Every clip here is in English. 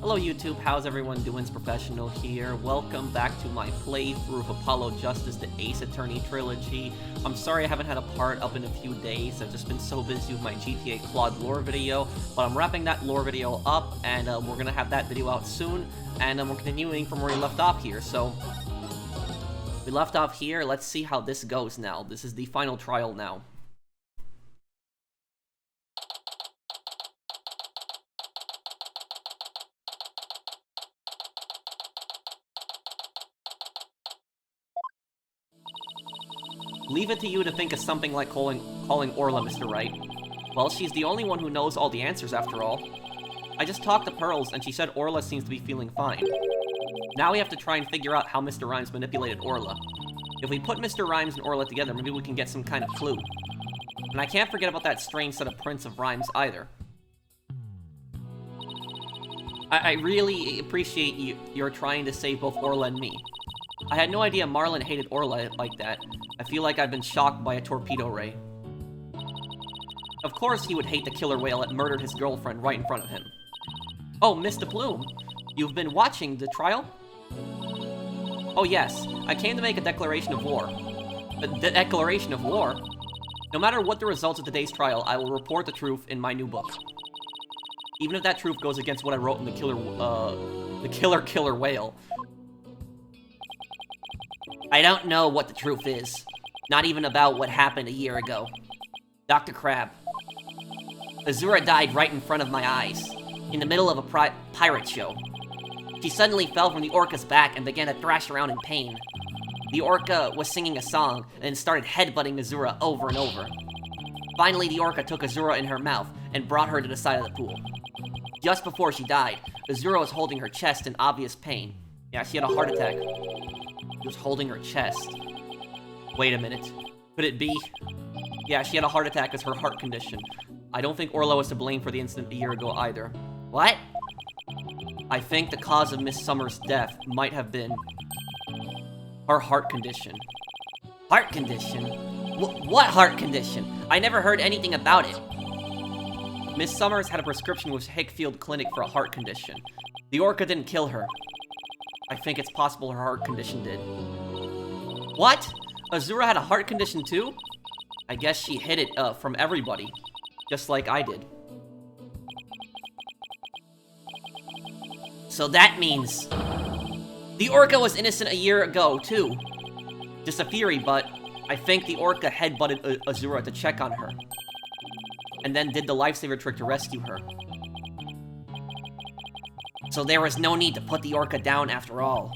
Hello YouTube, how's everyone doing? It's Professional here. Welcome back to my playthrough of Apollo Justice, the Ace Attorney Trilogy. I'm sorry I haven't had a part up in a few days. I've just been so busy with my GTA Claude lore video, but I'm wrapping that lore video up, and we're gonna have that video out soon, and we're continuing from where we left off here. So, we left off here. Let's see how this goes now. This is the final trial now. Leave it to you to think of something like calling Orla, Mr. Wright. Well, she's the only one who knows all the answers after all. I just talked to Pearls, and she said Orla seems to be feeling fine. Now we have to try and figure out how Mr. Rhymes manipulated Orla. If we put Mr. Rhymes and Orla together, maybe we can get some kind of clue. And I can't forget about that strange set of prints of Rhymes either. I really appreciate you're trying to save both Orla and me. I had no idea Marlin hated Orla like that. I feel like I've been shocked by a torpedo ray. Of course he would hate the killer whale that murdered his girlfriend right in front of him. Oh, Mr. Bloom, you've been watching the trial? Oh yes, I came to make a declaration of war. A declaration of war? No matter what the results of today's trial, I will report the truth in my new book. Even if that truth goes against what I wrote in the killer whale. I don't know what the truth is. Not even about what happened a year ago. Dr. Crab. Azura died right in front of my eyes, in the middle of a pirate show. She suddenly fell from the orca's back and began to thrash around in pain. The orca was singing a song and started headbutting Azura over and over. Finally, the orca took Azura in her mouth and brought her to the side of the pool. Just before she died, Azura was holding her chest in obvious pain. Yeah, she had a heart attack. She was holding her chest. Wait a minute. Could it be? Yeah, she had a heart attack as her heart condition. I don't think Orla was to blame for the incident a year ago either. What? I think the cause of Miss Summers' death might have been her heart condition. Heart condition? What heart condition? I never heard anything about it. Miss Summers had a prescription with Hickfield Clinic for a heart condition. The orca didn't kill her. I think it's possible her heart condition did. What? Azura had a heart condition too? I guess she hid it from everybody, just like I did. So that means the orca was innocent a year ago too. Just a theory, but I think the orca headbutted Azura to check on her, and then did the lifesaver trick to rescue her. So there was no need to put the orca down after all.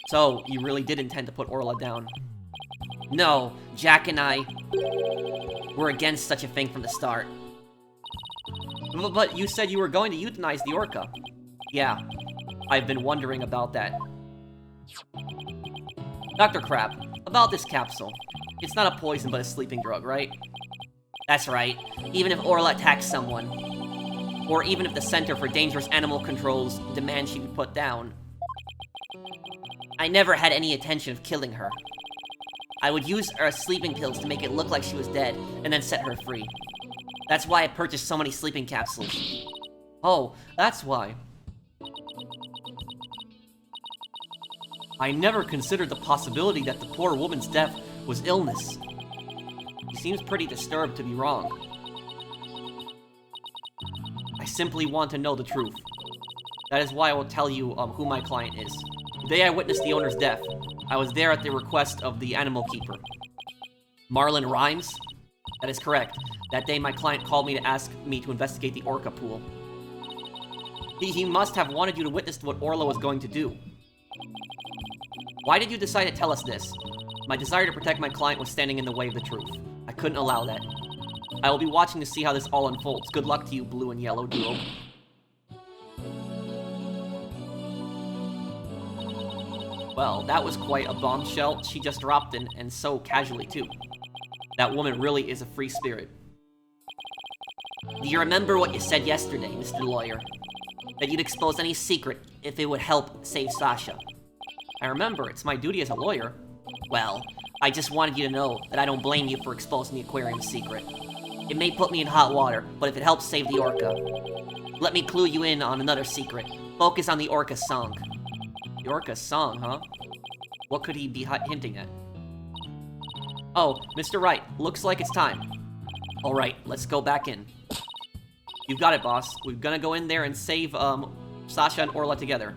So, you really did intend to put Orla down. No, Jack and I were against such a thing from the start. But you said you were going to euthanize the orca. Yeah, I've been wondering about that. Dr. Crab, about this capsule. It's not a poison, but a sleeping drug, right? That's right. Even if Orla attacks someone, or even if the Center for Dangerous Animal Control's demand she be put down, I never had any intention of killing her. I would use her sleeping pills to make it look like she was dead, and then set her free. That's why I purchased so many sleeping capsules. Oh, that's why. I never considered the possibility that the poor woman's death was illness. She seems pretty disturbed to be wrong. I simply want to know the truth. That is why I will tell you who my client is. The day I witnessed the owner's death, I was there at the request of the animal keeper. Marlin Rhymes? That is correct. That day my client called me to ask me to investigate the orca pool. He must have wanted you to witness what Orla was going to do. Why did you decide to tell us this? My desire to protect my client was standing in the way of the truth. I couldn't allow that. I will be watching to see how this all unfolds. Good luck to you, blue and yellow duo. Well, that was quite a bombshell she just dropped in, and so casually too. That woman really is a free spirit. Do you remember what you said yesterday, Mr. Lawyer? That you'd expose any secret if it would help save Sasha. I remember, it's my duty as a lawyer. Well, I just wanted you to know that I don't blame you for exposing the aquarium's secret. It may put me in hot water, but if it helps save the orca, Let me clue you in on another secret. Focus on the Orca song. The Orca song, huh? What could he be hinting at? Oh, Mr. Wright, looks like it's time. Alright, let's go back in. You've got it, boss. We're gonna go in there and save, Sasha and Orla together.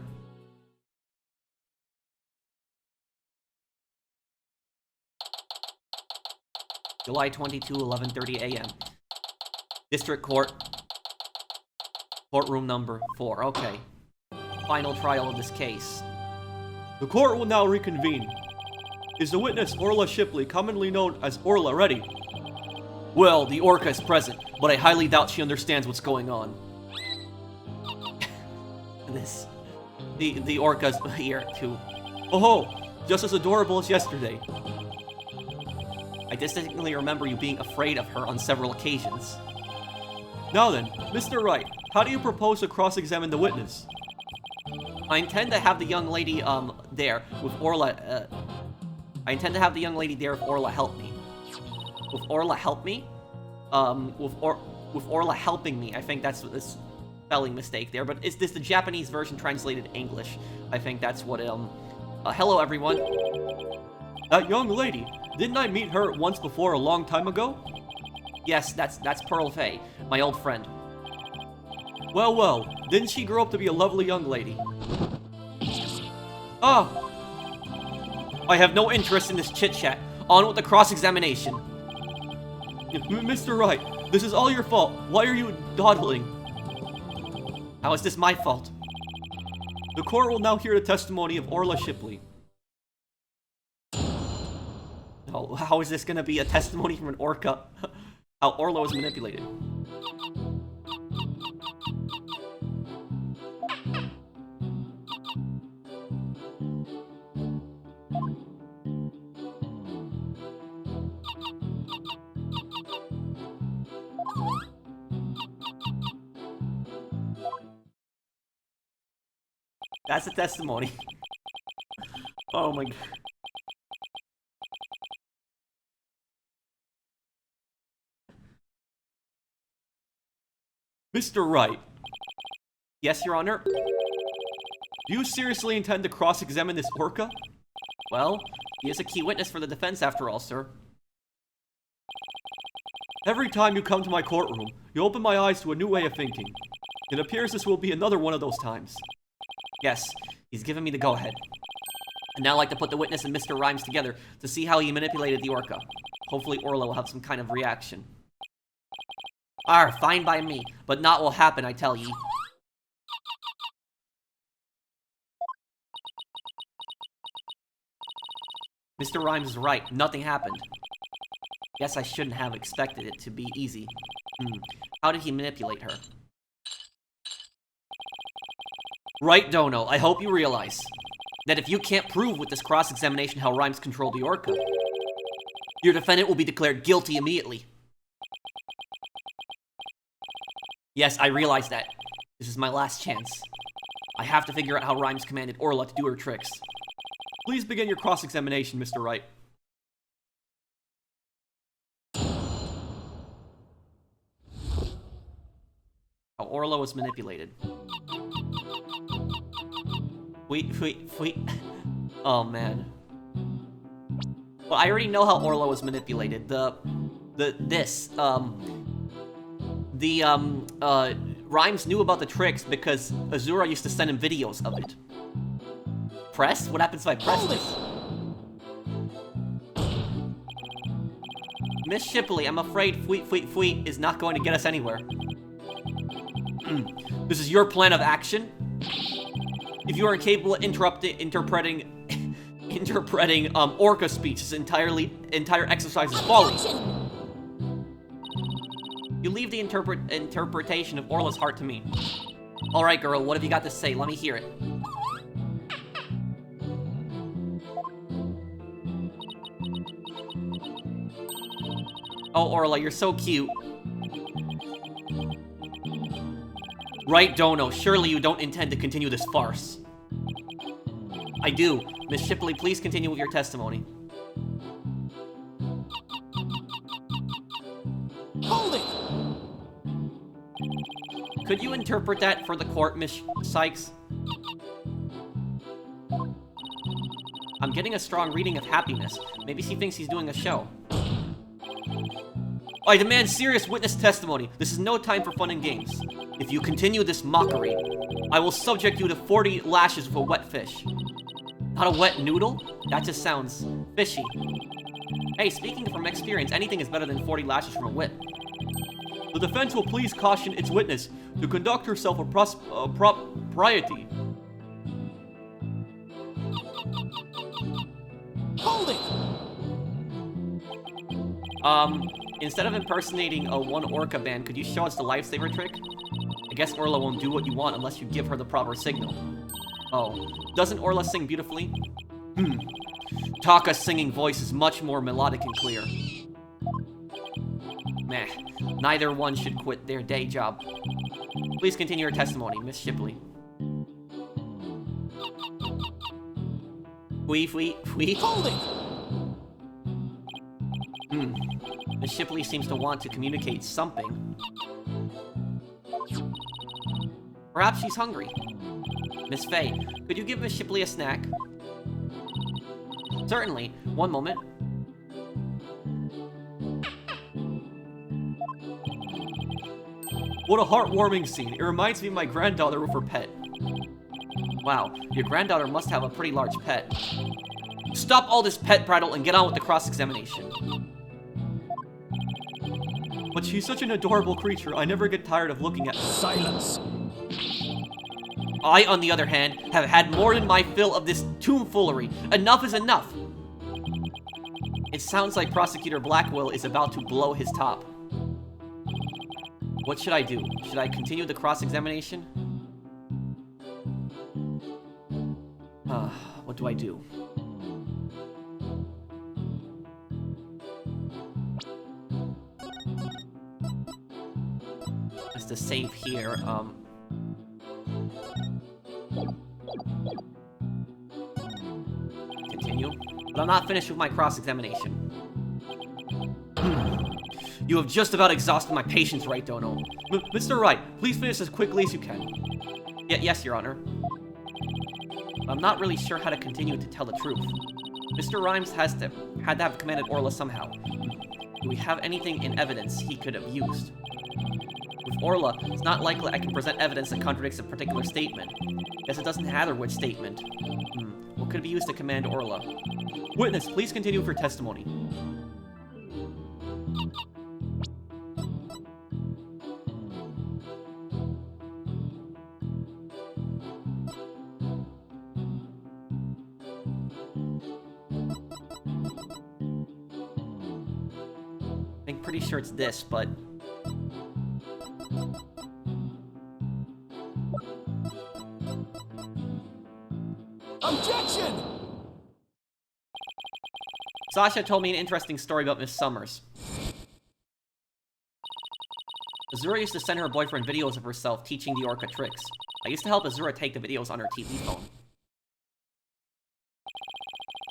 July 22, 11:30 a.m. District Court. Courtroom number 4. Okay. Final trial of this case. The court will now reconvene. Is the witness Orla Shipley, commonly known as Orla, ready? Well, the Orca is present, but I highly doubt she understands what's going on. The Orca's here, too. Oh, just as adorable as yesterday. I distinctly remember you being afraid of her on several occasions. Now then, Mr. Wright, how do you propose to cross-examine the witness? I intend to have the young lady, there with Orla, I intend to have the young lady there if Orla help me. With Orla help me? With Orla helping me. I think that's a spelling mistake there, but is this the Japanese version translated English? I think that's what, hello everyone. That young lady, didn't I meet her once before a long time ago? Yes, that's Pearl Fay, my old friend. Well, well, didn't she grow up to be a lovely young lady? Ah! I have no interest in this chit-chat. On with the cross-examination. Mr. Wright, this is all your fault. Why are you dawdling? How is this my fault? The court will now hear the testimony of Orla Shipley. Oh, how is this gonna be a testimony from an Orca? How Orla was manipulated. That's a testimony. Oh my god. Mr. Wright. Yes, Your Honor? Do you seriously intend to cross-examine this Orca? Well, he is a key witness for the defense after all, sir. Every time you come to my courtroom, you open my eyes to a new way of thinking. It appears this will be another one of those times. Yes, he's given me the go-ahead. I'd now like to put the witness and Mr. Rhymes together to see how he manipulated the Orca. Hopefully Orla will have some kind of reaction. Fine by me, but not will happen, I tell ye. Mr. Rhymes is right, nothing happened. Guess I shouldn't have expected it to be easy. How did he manipulate her? Right, Dono, I hope you realize that if you can't prove with this cross-examination how Rhymes controlled the Orca, your defendant will be declared guilty immediately. Yes, I realize that. This is my last chance. I have to figure out how Rhymes commanded Orla to do her tricks. Please begin your cross-examination, Mr. Wright. How Orla was manipulated. Wait. Oh, man. Well, I already know how Orla was manipulated. Rhymes knew about the tricks because Azura used to send him videos of it. Press? What happens if I press this? Miss Shipley, I'm afraid Fweet is not going to get us anywhere. This is your plan of action? If you are incapable of interpreting Orca speech, this entire exercise is folly. You leave the interpretation of Orla's heart to me. Alright, girl, what have you got to say? Let me hear it. Oh, Orla, you're so cute. Right, Dono, surely you don't intend to continue this farce. I do. Miss Shipley, please continue with your testimony. Hold it! Could you interpret that for the court, Miss Sykes? I'm getting a strong reading of happiness. Maybe she thinks he's doing a show. I demand serious witness testimony. This is no time for fun and games. If you continue this mockery, I will subject you to 40 lashes with a wet fish. Not a wet noodle? That just sounds fishy. Hey, speaking from experience, anything is better than 40 lashes from a whip. The defense will please caution its witness to conduct herself with propriety. Hold it! Instead of impersonating a one orca band, could you show us the lifesaver trick? I guess Orla won't do what you want unless you give her the proper signal. Oh, doesn't Orla sing beautifully? Taka's singing voice is much more melodic and clear. Meh, neither one should quit their day job. Please continue your testimony, Miss Shipley. Wee. Hold it! Miss Shipley seems to want to communicate something. Perhaps she's hungry. Miss Faye, could you give Miss Shipley a snack? Certainly. One moment. What a heartwarming scene. It reminds me of my granddaughter with her pet. Wow, your granddaughter must have a pretty large pet. Stop all this pet prattle and get on with the cross-examination. But she's such an adorable creature, I never get tired of looking at her. Silence! I, on the other hand, have had more than my fill of this tomfoolery. Enough is enough! It sounds like Prosecutor Blackwell is about to blow his top. What should I do? Should I continue the cross-examination? What do I do? Just to save here, continue. But I'm not finished with my cross-examination. You have just about exhausted my patience, right, Dono? Mr. Wright, please finish as quickly as you can. Yes, Your Honor. I'm not really sure how to continue to tell the truth. Mr. Rhymes had to have commanded Orla somehow. Do we have anything in evidence he could have used? With Orla, it's not likely I can present evidence that contradicts a particular statement. Guess it doesn't matter which statement. What could be used to command Orla? Witness, please continue with your testimony. I'm pretty sure it's this, but... Objection! Sasha told me an interesting story about Miss Summers. Azura used to send her boyfriend videos of herself teaching the orca tricks. I used to help Azura take the videos on her TV phone.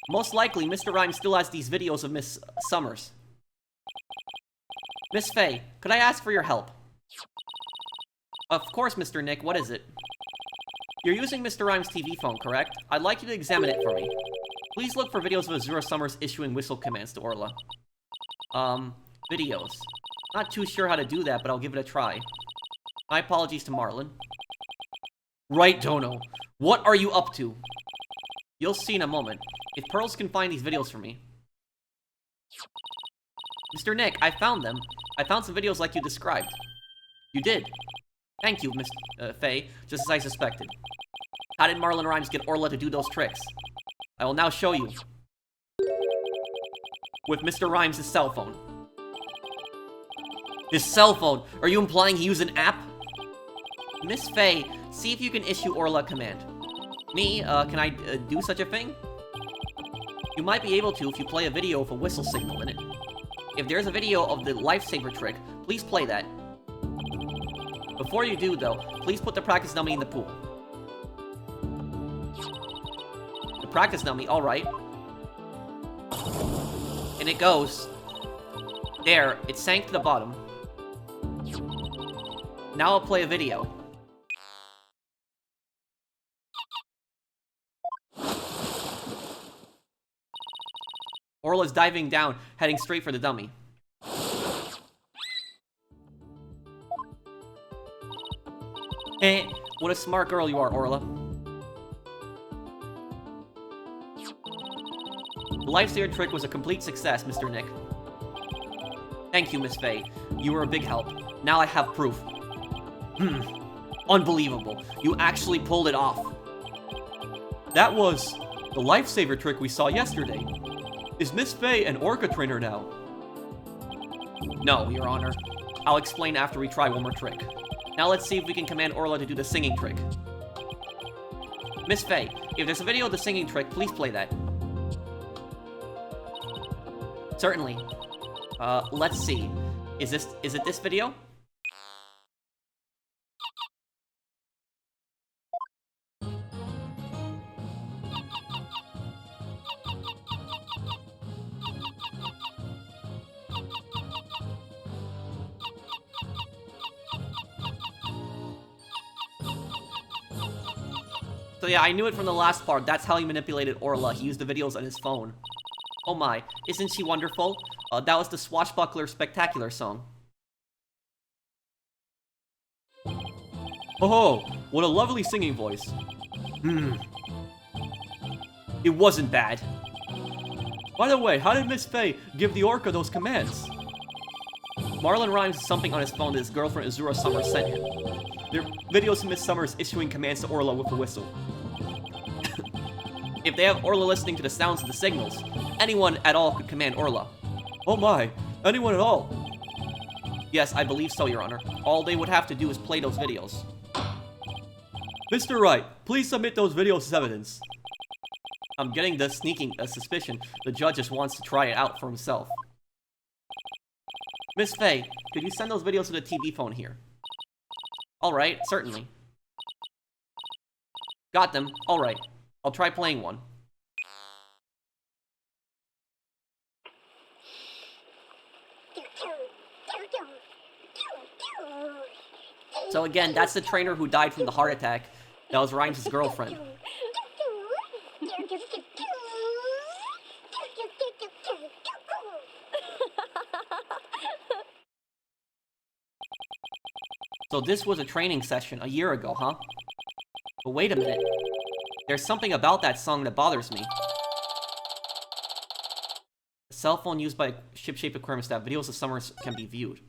Most likely, Mr. Rhymes still has these videos of Miss Summers. Miss Faye, could I ask for your help? Of course, Mr. Nick, what is it? You're using Mr. Rhymes' TV phone, correct? I'd like you to examine it for me. Please look for videos of Azura Summers issuing whistle commands to Orla. Videos. Not too sure how to do that, but I'll give it a try. My apologies to Marlon. Right, Dono. What are you up to? You'll see in a moment. If Pearls can find these videos for me. Mr. Nick, I found them. I found some videos like you described. You did. Thank you, Miss Faye, just as I suspected. How did Marlon Rhymes get Orla to do those tricks? I will now show you. With Mr. Rhymes' cell phone. His cell phone? Are you implying he used an app? Miss Faye, see if you can issue Orla a command. Me, can I do such a thing? You might be able to if you play a video with a whistle signal in it. If there's a video of the lifesaver trick, please play that. Before you do, though, please put the practice dummy in the pool. The practice dummy, alright. And it goes. There, it sank to the bottom. Now I'll play a video. Orla's diving down, heading straight for the dummy. Eh, what a smart girl you are, Orla. The lifesaver trick was a complete success, Mr. Nick. Thank you, Miss Faye. You were a big help. Now I have proof. Unbelievable. You actually pulled it off. That was the lifesaver trick we saw yesterday. Is Miss Faye an Orca trainer now? No, Your Honor. I'll explain after we try one more trick. Now let's see if we can command Orla to do the singing trick. Miss Faye, if there's a video of the singing trick, please play that. Certainly. Let's see. Is it this video? So yeah, I knew it from the last part. That's how he manipulated Orla. He used the videos on his phone. Oh my, isn't she wonderful? That was the Swashbuckler Spectacular song. Oh, what a lovely singing voice. It wasn't bad. By the way, how did Miss Faye give the Orca those commands? Marlon Rhymes something on his phone that his girlfriend Azura Summers sent him. There are videos of Miss Summers issuing commands to Orla with a whistle. If they have Orla listening to the sounds of the signals, anyone at all could command Orla. Oh my, anyone at all? Yes, I believe so, Your Honor. All they would have to do is play those videos. Mr. Wright, please submit those videos as evidence. I'm getting the sneaking suspicion the judge just wants to try it out for himself. Miss Faye, could you send those videos to the TV phone here? Alright, certainly. Got them. Alright. I'll try playing one. So again, that's the trainer who died from the heart attack. That was Rhymes' girlfriend. So this was a training session a year ago, huh? But wait a minute. There's something about that song that bothers me. A cell phone used by Shipshape Aquarium staff. Videos of Summers can be viewed.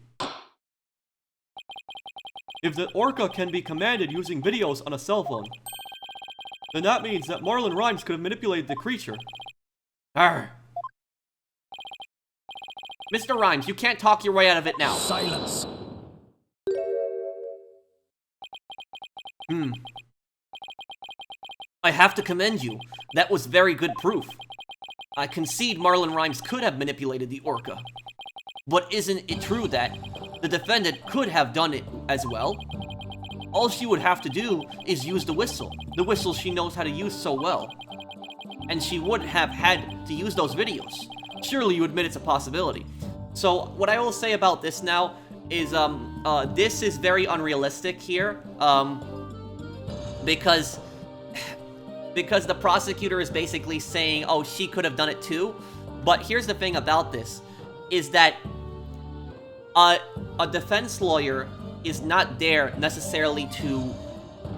If the Orca can be commanded using videos on a cell phone, then that means that Marlon Rhymes could have manipulated the creature. Arr. Mr. Rhymes, you can't talk your way out of it now. Silence. I have to commend you. That was very good proof. I concede Marlon Rhymes could have manipulated the Orca. But isn't it true that the defendant could have done it as well? All she would have to do is use the whistle she knows how to use so well. And she would have had to use those videos. Surely you admit it's a possibility. So what I will say about this now is this is very unrealistic here. Because the prosecutor is basically saying, oh, she could have done it too. But here's the thing about this, is that a defense lawyer is not there necessarily to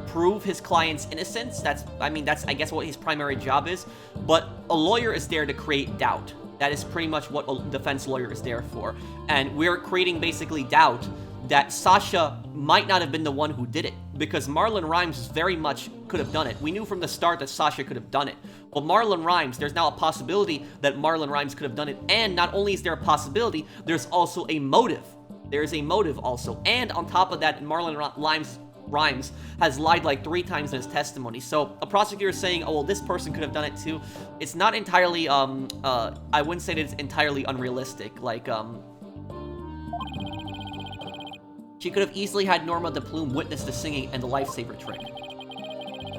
prove his client's innocence. That's I guess what his primary job is. But a lawyer is there to create doubt. That is pretty much what a defense lawyer is there for. And we're creating basically doubt that Sasha might not have been the one who did it, because Marlon Rhymes very much could have done it. We knew from the start that Sasha could have done it. Well, Marlon Rhymes, there's now a possibility that Marlon Rhymes could have done it, and not only is there a possibility, there's also a motive. There's a motive also, and on top of that, Marlon Rhymes has lied like 3 times in his testimony. So a prosecutor is saying, oh, well, this person could have done it too. It's not entirely, I wouldn't say that it's entirely unrealistic. Like, she could have easily had Norma de Plume witness the singing and the lifesaver trick.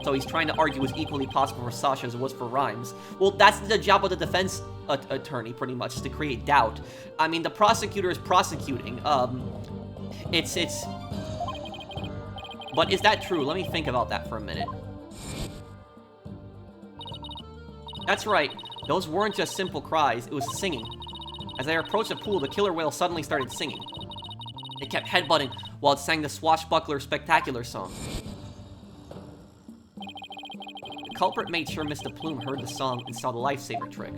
So he's trying to argue it was equally possible for Sasha as it was for Rhymes. Well, that's the job of the defense attorney, pretty much, to create doubt. I mean, the prosecutor is prosecuting. But is that true? Let me think about that for a minute. That's right. Those weren't just simple cries, it was singing. As I approached the pool, the killer whale suddenly started singing. It kept headbutting while it sang the swashbuckler spectacular song. The culprit made sure Mr. Plume heard the song and saw the lifesaver trick.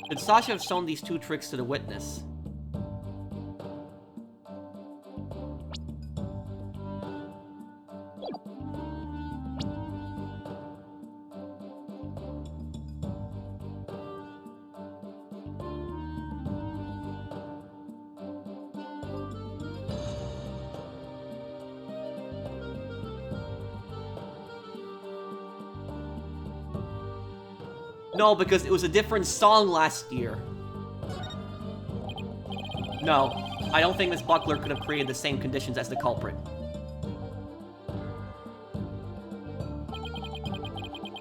Could Sasha have shown these two tricks to the witness? No, because it was a different song last year. No, I don't think Miss Buckler could have created the same conditions as the culprit.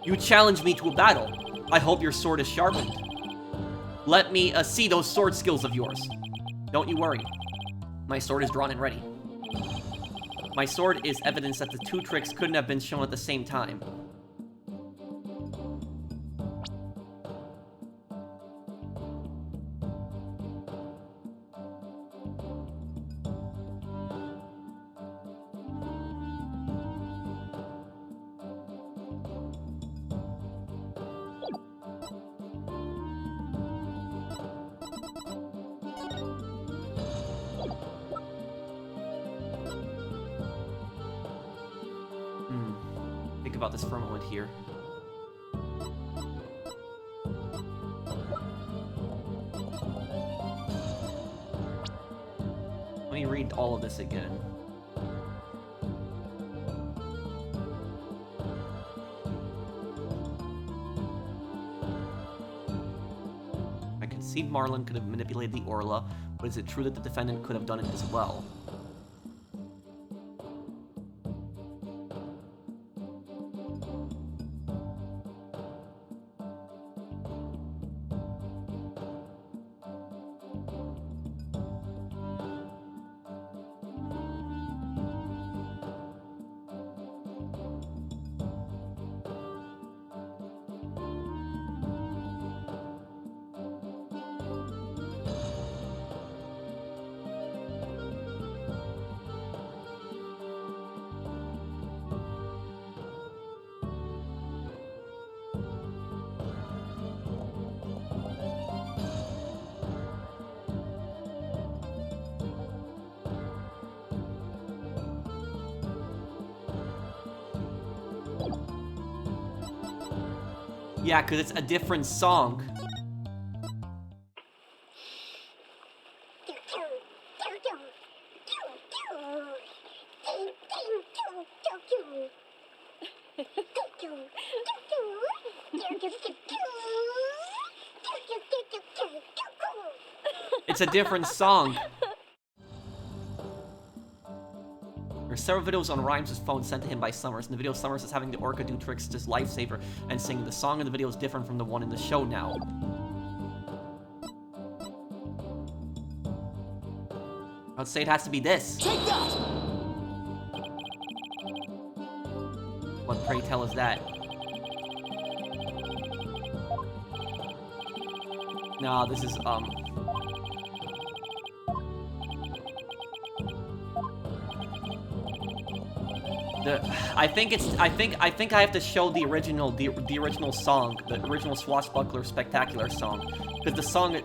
You challenged me to a battle. I hope your sword is sharpened. Let me see those sword skills of yours. Don't you worry. My sword is drawn and ready. My sword is evidence that the two tricks couldn't have been shown at the same time. Think about this for a moment here. Let me read all of this again. I concede Marlin could have manipulated the Orla, but is it true that the defendant could have done it as well? Yeah, because it's a different song. It's a different song. There are several videos on Rhymes' phone sent to him by Summers. In the video, Summers is having the Orca do tricks to his lifesaver and singing. The song in the video is different from the one in the show now. I'd say it has to be this. Take that! What, pray tell, is that? No, this is, I think I have to show the original song, the original Swashbuckler Spectacular song, because the song.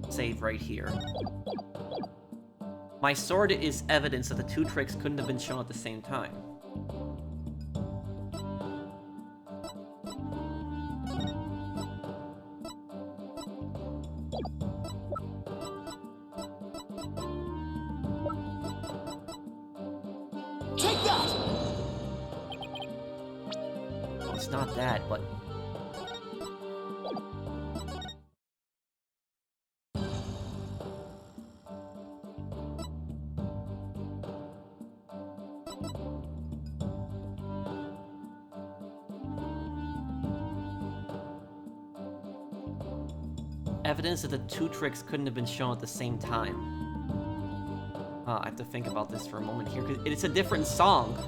Save right here. My sword is evidence that the two tricks couldn't have been shown at the same time. Take that! Well, it's not that, but... Evidence that the two tricks couldn't have been shown at the same time. I have to think about this for a moment here, because it's a different song.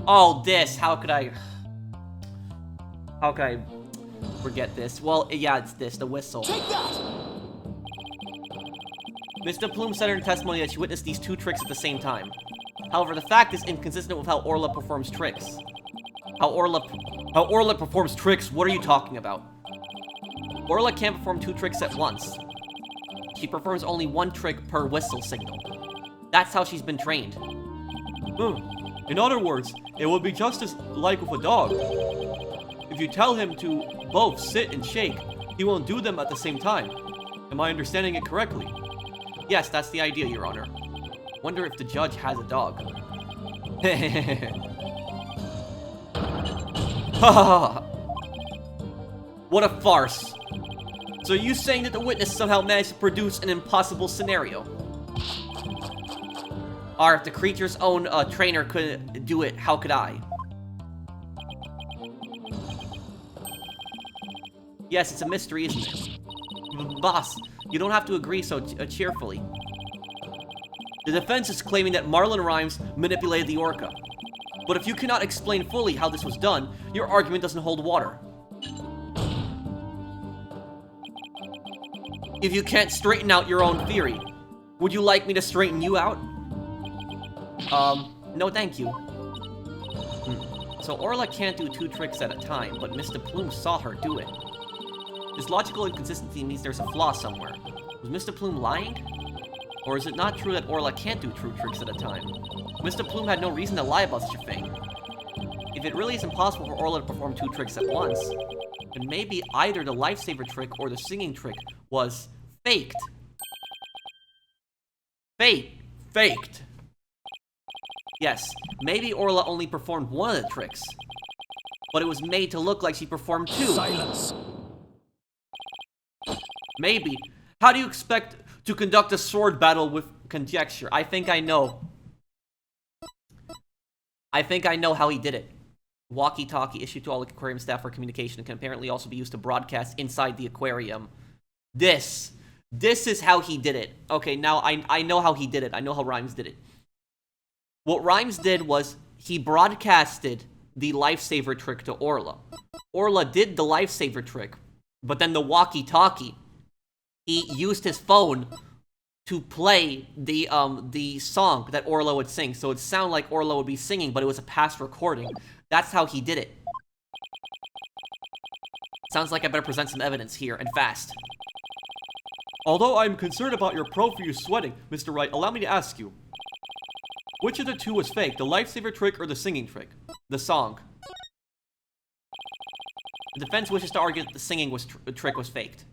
Oh, this. How could I forget this? Well, yeah, it's this, the whistle. Take that! Mr. Plume said in her testimony that she witnessed these two tricks at the same time. However, the fact is inconsistent with how Orla performs tricks. How Orla performs tricks? What are you talking about? Orla can't perform two tricks at once. She performs only one trick per whistle signal. That's how she's been trained. In other words, it would be just as like with a dog. If you tell him to both sit and shake, he won't do them at the same time. Am I understanding it correctly? Yes, that's the idea, Your Honor. Wonder if the judge has a dog. What a farce. So are you saying that the witness somehow managed to produce an impossible scenario? Or if the creature's own trainer couldn't do it, how could I? Yes, it's a mystery, isn't it? Boss, you don't have to agree so cheerfully. The defense is claiming that Marlon Rhymes manipulated the orca. But if you cannot explain fully how this was done, your argument doesn't hold water. If you can't straighten out your own theory, would you like me to straighten you out? No thank you. So Orla can't do two tricks at a time, but Mr. Plume saw her do it. This logical inconsistency means there's a flaw somewhere. Was Mr. Plume lying? Or is it not true that Orla can't do two tricks at a time? Mr. Plume had no reason to lie about such a thing. If it really is impossible for Orla to perform two tricks at once, then maybe either the lifesaver trick or the singing trick was faked. Faked. Yes, maybe Orla only performed one of the tricks, but it was made to look like she performed two. Silence! Maybe. How do you expect to conduct a sword battle with conjecture? I think I know. I think I know how he did it. Walkie-talkie issued to all the aquarium staff for communication and can apparently also be used to broadcast inside the aquarium. This is how he did it. Okay, now I know how he did it. I know how Rhymes did it. What Rhymes did was he broadcasted the lifesaver trick to Orla. Orla did the lifesaver trick, but then the walkie-talkie, he used his phone to play the song that Orla would sing. So it sounded like Orla would be singing, but it was a past recording. That's how he did it. Sounds like I better present some evidence here, and fast. Although I'm concerned about your profuse sweating, Mr. Wright, allow me to ask you. Which of the two was fake, the lifesaver trick or the singing trick? The song. The defense wishes to argue that the singing trick was faked.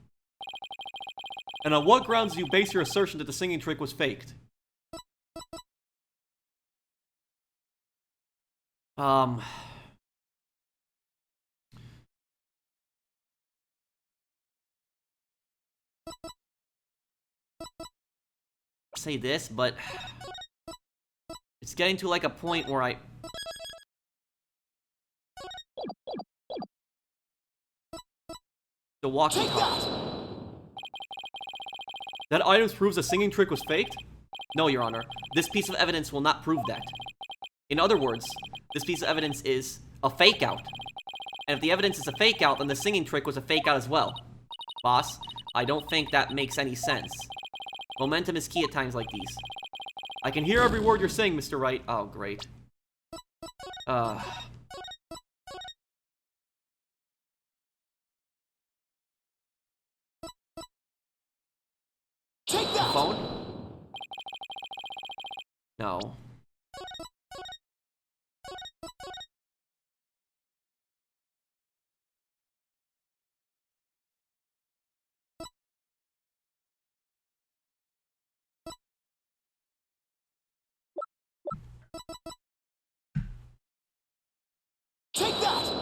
And on what grounds do you base your assertion that the singing trick was faked? Say this, but it's getting to like a point where the walkie-talkie. That item proves the singing trick was faked? No, Your Honor. This piece of evidence will not prove that. In other words, this piece of evidence is a fake-out. And if the evidence is a fake-out, then the singing trick was a fake-out as well. Boss, I don't think that makes any sense. Momentum is key at times like these. I can hear every word you're saying, Mr. Wright. Oh, great. Take that! Phone? No. Take that!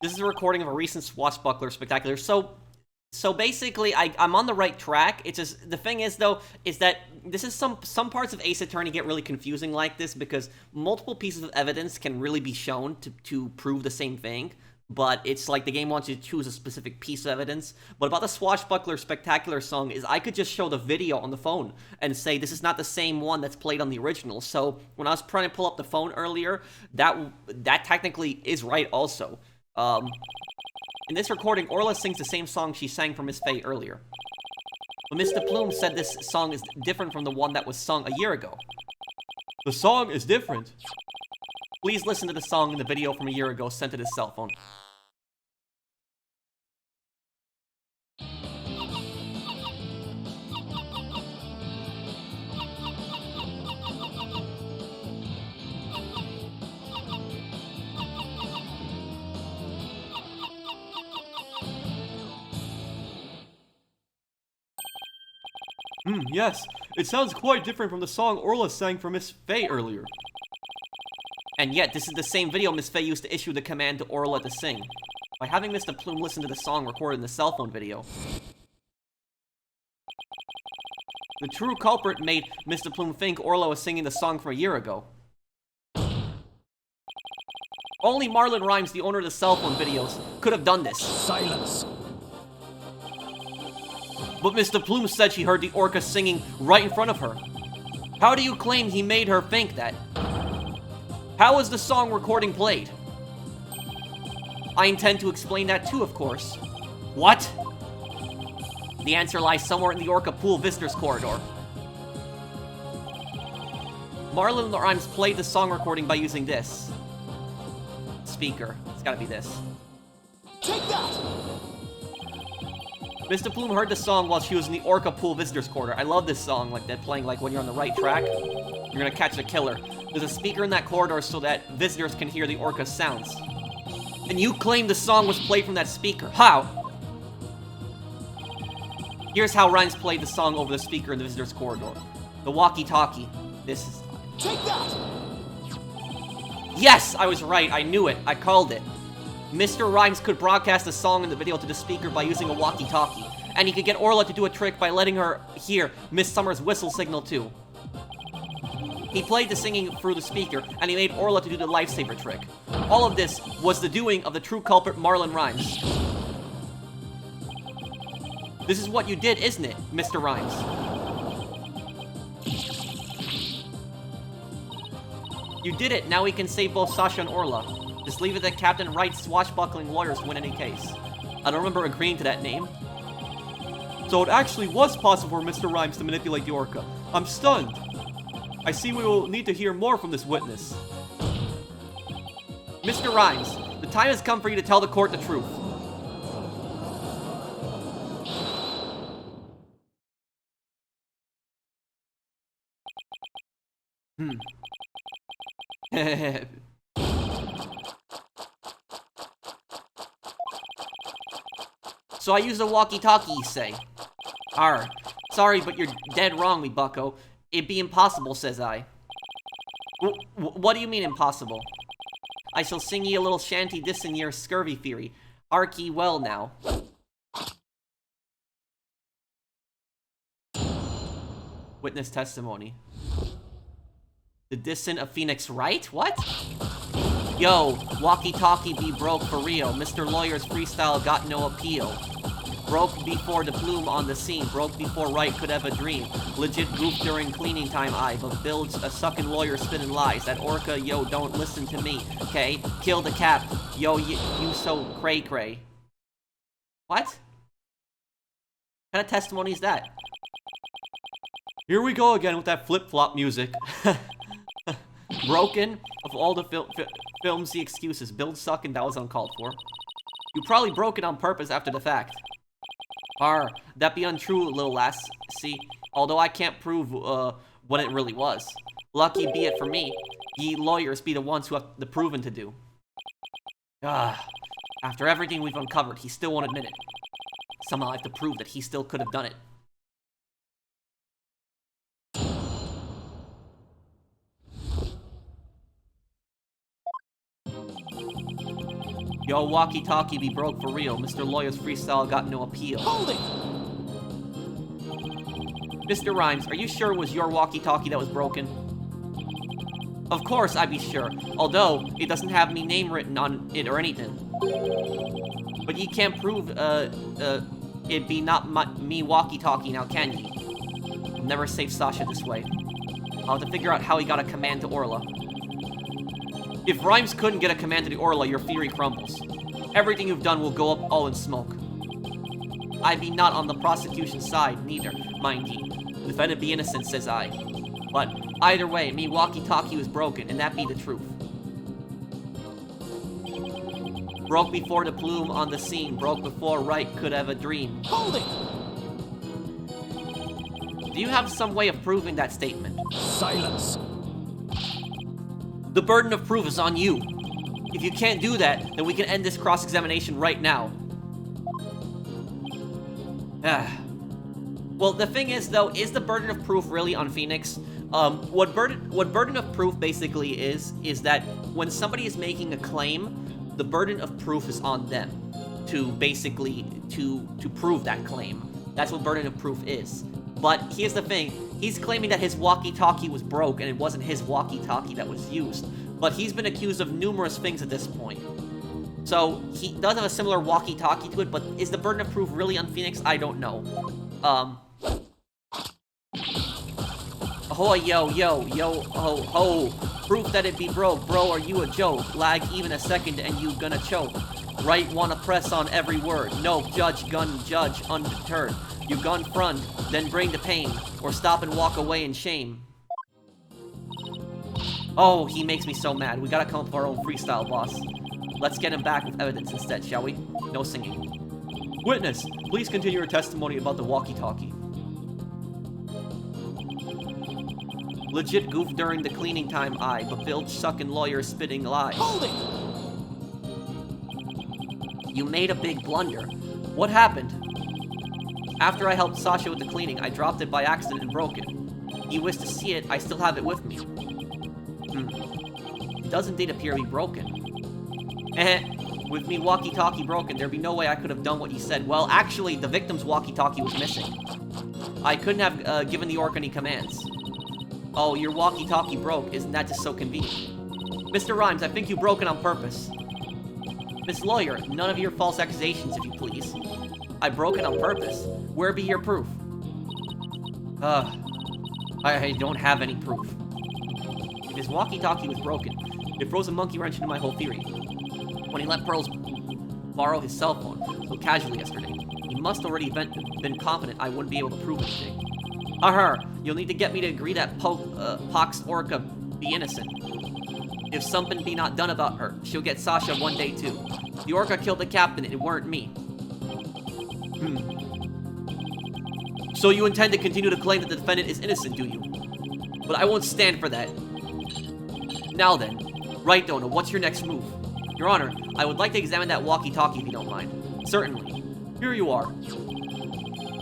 This is a recording of a recent Swashbuckler Spectacular. So basically, I'm on the right track. It's just, the thing is, though, is that this is some parts of Ace Attorney get really confusing like this because multiple pieces of evidence can really be shown to prove the same thing. But it's like the game wants you to choose a specific piece of evidence. But about the Swashbuckler Spectacular song is I could just show the video on the phone and say this is not the same one that's played on the original. So when I was trying to pull up the phone earlier, that technically is right also. In this recording, Orla sings the same song she sang for Miss Faye earlier. But Mr. Plume said this song is different from the one that was sung a year ago. The song is different. Please listen to the song in the video from a year ago sent to his cell phone. Yes. It sounds quite different from the song Orla sang for Miss Faye earlier. And yet, this is the same video Miss Faye used to issue the command to Orla to sing. By having Mr. Plume listen to the song recorded in the cell phone video, the true culprit made Mr. Plume think Orla was singing the song from a year ago. Only Marlon Rhymes, the owner of the cell phone videos, could have done this. Silence! But Mr. Plume said she heard the orca singing right in front of her. How do you claim he made her think that? How was the song recording played? I intend to explain that too, of course. What? The answer lies somewhere in the Orca Pool Visitors Corridor. Marlon Rhymes played the song recording by using this speaker. It's gotta be this. Take that! Mr. Plume heard the song while she was in the Orca Pool Visitors Corridor. I love this song, like that, playing like when you're on the right track. You're gonna catch the killer. There's a speaker in that corridor so that visitors can hear the orca's sounds. And you claim the song was played from that speaker. How? Here's how Rhymes played the song over the speaker in the visitors corridor. The walkie-talkie. This is... Take that! Yes! I was right. I knew it. I called it. Mr. Rhymes could broadcast the song in the video to the speaker by using a walkie-talkie. And he could get Orla to do a trick by letting her hear Miss Summer's whistle signal too. He played the singing through the speaker, and he made Orla to do the lifesaver trick. All of this was the doing of the true culprit Marlon Rhymes. This is what you did, isn't it, Mr. Rhymes? You did it. Now we can save both Sasha and Orla. Just leave it that Captain Wright's swashbuckling lawyers win any case. I don't remember agreeing to that name. So it actually was possible for Mr. Rhymes to manipulate the orca. I'm stunned. I see we will need to hear more from this witness. Mr. Rhymes, the time has come for you to tell the court the truth. So I used a walkie-talkie, you say? Arr. Sorry, but you're dead wrong, me bucko. It'd be impossible, says I. What do you mean impossible? I shall sing ye a little shanty dissin your scurvy theory. Hark ye well now. Witness testimony. The dissin of Phoenix Wright? What? Yo, walkie-talkie be broke for real. Mr. Lawyer's freestyle got no appeal. Broke before the plume on the scene. Broke before Wright could have a dream. Legit goof during cleaning time, but builds a sucking lawyer spitting lies. That orca, yo, don't listen to me, okay? Kill the cap. Yo, you so cray-cray. What? What kind of testimony is that? Here we go again with that flip-flop music. Broken? Of all the films, the excuses. Build sucking, that was uncalled for. You probably broke it on purpose after the fact. That be untrue, little lass. See, although I can't prove what it really was. Lucky be it for me, ye lawyers be the ones who have the proving to do. After everything we've uncovered, he still won't admit it. Somehow I have to prove that he still could have done it. Yo, walkie-talkie be broke for real. Mr. Lawyer's freestyle got no appeal. Hold it! Mr. Rhymes, are you sure it was your walkie-talkie that was broken? Of course I'd be sure, although it doesn't have me name written on it or anything. But you can't prove, it be not me walkie-talkie now, can ye? Never save Sasha this way. I'll have to figure out how he got a command to Orla. If Rhymes couldn't get a command to the Orla, your theory crumbles. Everything you've done will go up all in smoke. I be not on the prosecution's side, neither, mind ye. Defendant be innocent, says I. But either way, me walkie-talkie was broken, and that be the truth. Broke before the plume on the scene, broke before Wright could have a dream. Hold it! Do you have some way of proving that statement? Silence! The burden of proof is on you. If you can't do that, then we can end this cross-examination right now. Well, the thing is, though, is the burden of proof really on Phoenix? What burden of proof basically is that when somebody is making a claim, the burden of proof is on them to basically to prove that claim. That's what burden of proof is. But here's the thing, he's claiming that his walkie-talkie was broke and it wasn't his walkie-talkie that was used. But he's been accused of numerous things at this point. So he does have a similar walkie-talkie to it, but is the burden of proof really on Phoenix? I don't know. Ahoy, yo, ho, ho. Proof that it be broke, bro, are you a joke? Lag even a second and you gonna choke. Right wanna press on every word. No, judge, gun, judge, undeterred. You gun front, then bring the pain. Or stop and walk away in shame. Oh, he makes me so mad. We gotta come up with our own freestyle, boss. Let's get him back with evidence instead, shall we? No singing. Witness, please continue your testimony about the walkie-talkie. Legit goof during the cleaning time, but bilge sucking lawyer spitting lies. Hold it! You made a big blunder. What happened? After I helped Sasha with the cleaning, I dropped it by accident and broke it. You wish to see it, I still have it with me. It does indeed appear to be broken. With me walkie-talkie broken, there'd be no way I could have done what you said. Well, actually, the victim's walkie-talkie was missing. I couldn't have given the orc any commands. Oh, your walkie-talkie broke. Isn't that just so convenient? Mr. Rhymes, I think you broke it on purpose. Miss Lawyer, none of your false accusations, if you please. I broke it on purpose. Where be your proof? I don't have any proof. If his walkie-talkie was broken, it throws a monkey wrench into my whole theory. When he let Pearls borrow his cell phone so casually yesterday, he must already been confident I wouldn't be able to prove anything. You'll need to get me to agree that Pox Orca be innocent. If something be not done about her, she'll get Sasha one day too. The Orca killed the captain, it weren't me. So you intend to continue to claim that the defendant is innocent, do you? But I won't stand for that. Now then, right Dona, what's your next move? Your Honor, I would like to examine that walkie-talkie if you don't mind. Certainly. Here you are.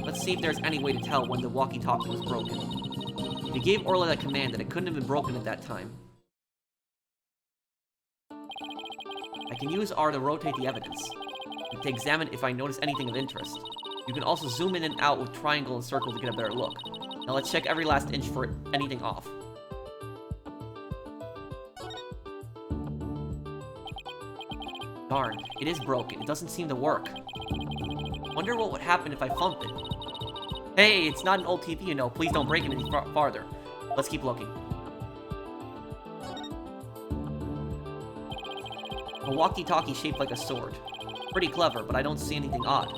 Let's see if there's any way to tell when the walkie-talkie was broken. If you gave Orla that command, then it couldn't have been broken at that time. I can use R to rotate the evidence, and to examine if I notice anything of interest. You can also zoom in and out with triangle and circle to get a better look. Now let's check every last inch for anything off. Darn, it is broken. It doesn't seem to work. Wonder what would happen if I thumped it. Hey, it's not an old TV, you know. Please don't break it any farther. Let's keep looking. A walkie-talkie shaped like a sword. Pretty clever, but I don't see anything odd.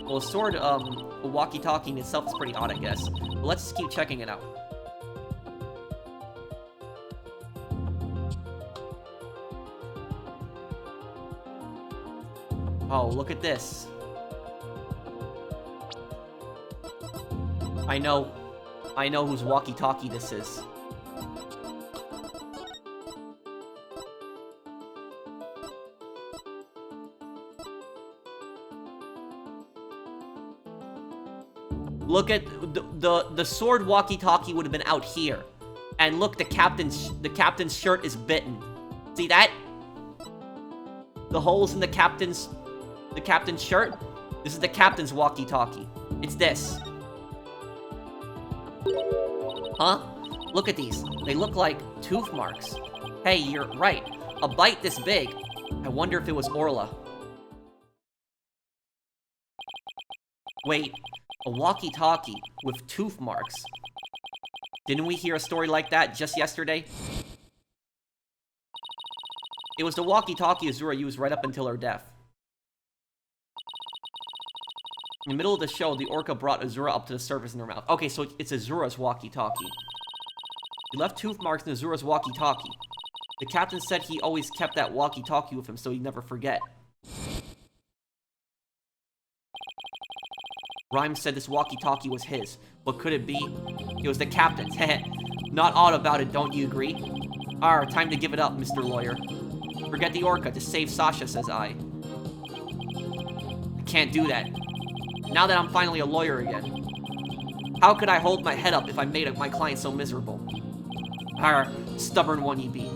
Well, a sword, a walkie-talkie in itself is pretty odd, I guess. But let's just keep checking it out. Oh, look at this. I know whose walkie-talkie this is. Look at the sword walkie-talkie would have been out here. And look, the captain's shirt is bitten. See that? The holes in the captain's shirt? This is the captain's walkie-talkie. It's this. Huh? Look at these. They look like tooth marks. Hey, you're right. A bite this big. I wonder if it was Orla. Wait, a walkie-talkie with tooth marks. Didn't we hear a story like that just yesterday? It was the walkie-talkie Azura used right up until her death. In the middle of the show, the orca brought Azura up to the surface in her mouth. Okay, so it's Azura's walkie-talkie. He left tooth marks in Azura's walkie-talkie. The captain said he always kept that walkie-talkie with him so he'd never forget. Rhymes said this walkie-talkie was his, but could it be? It was the captain's. Not odd about it, don't you agree? Time to give it up, Mr. Lawyer. Forget the orca to save Sasha, says I. I can't do that. Now that I'm finally a lawyer again. How could I hold my head up if I made my client so miserable? Stubborn one you be.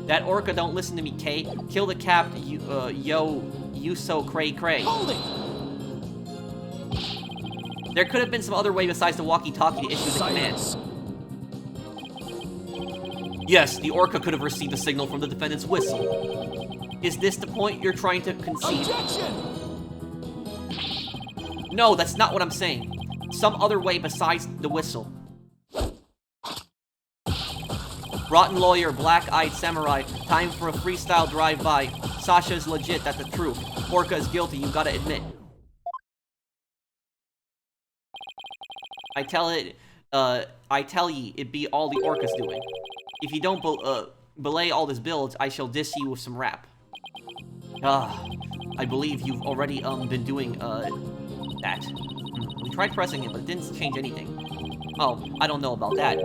That orca don't listen to me, Kay. Kill the cap, you so cray. Hold it! There could have been some other way besides the walkie-talkie to issue the command. Silence. Yes, the orca could have received the signal from the defendant's whistle. Is this the point you're trying to concede? Objection! No, that's not what I'm saying. Some other way besides the whistle. Rotten lawyer, black-eyed samurai, time for a freestyle drive-by. Sasha's legit, that's the truth. Orca is guilty, you gotta admit. I tell ye, it be all the orca's doing. If you don't belay all this builds, I shall diss you with some rap. I believe you've already been doing that. We tried pressing it, but it didn't change anything. Oh, I don't know about that.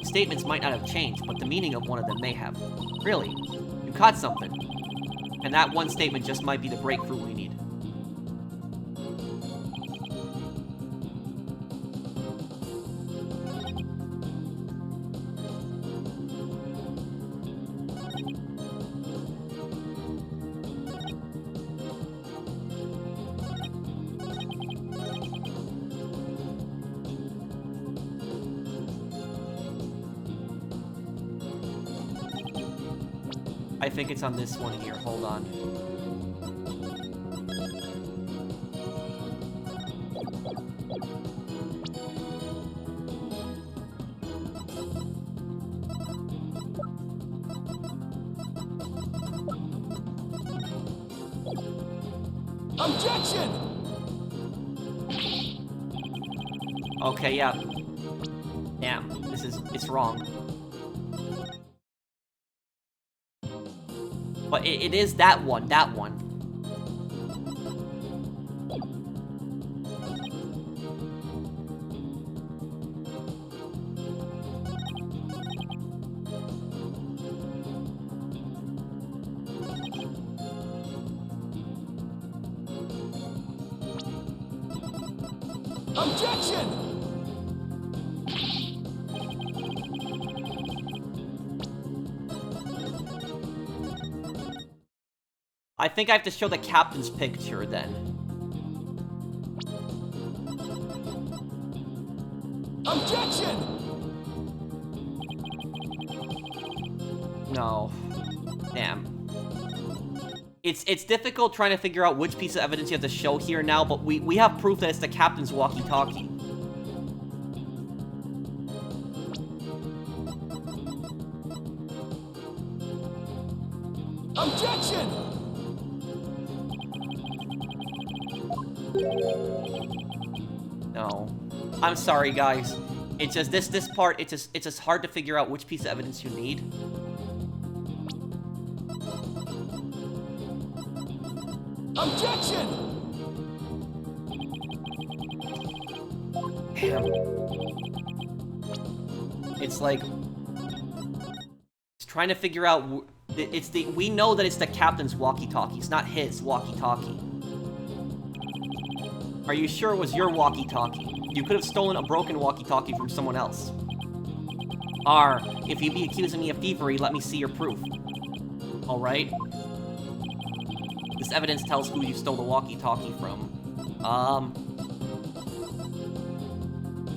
Statements might not have changed, but the meaning of one of them may have. Really, you caught something. And that one statement just might be the breakthrough we need. I think it's on this one here. Hold on. Objection! Okay, yeah. Damn, it's wrong. But it is that one. Objection! I think I have to show the captain's picture then. Objection! No. Damn. It's difficult trying to figure out which piece of evidence you have to show here now, but we have proof that it's the captain's walkie-talkie. Objection! No. I'm sorry, guys. It's just this part, it's just hard to figure out which piece of evidence you need. Objection! Damn. It's like it's trying to figure out we know that it's the captain's walkie-talkie. It's not his walkie-talkie. Are you sure it was your walkie-talkie? You could have stolen a broken walkie-talkie from someone else. If you be accusing me of thievery, let me see your proof. Alright. This evidence tells who you stole the walkie-talkie from.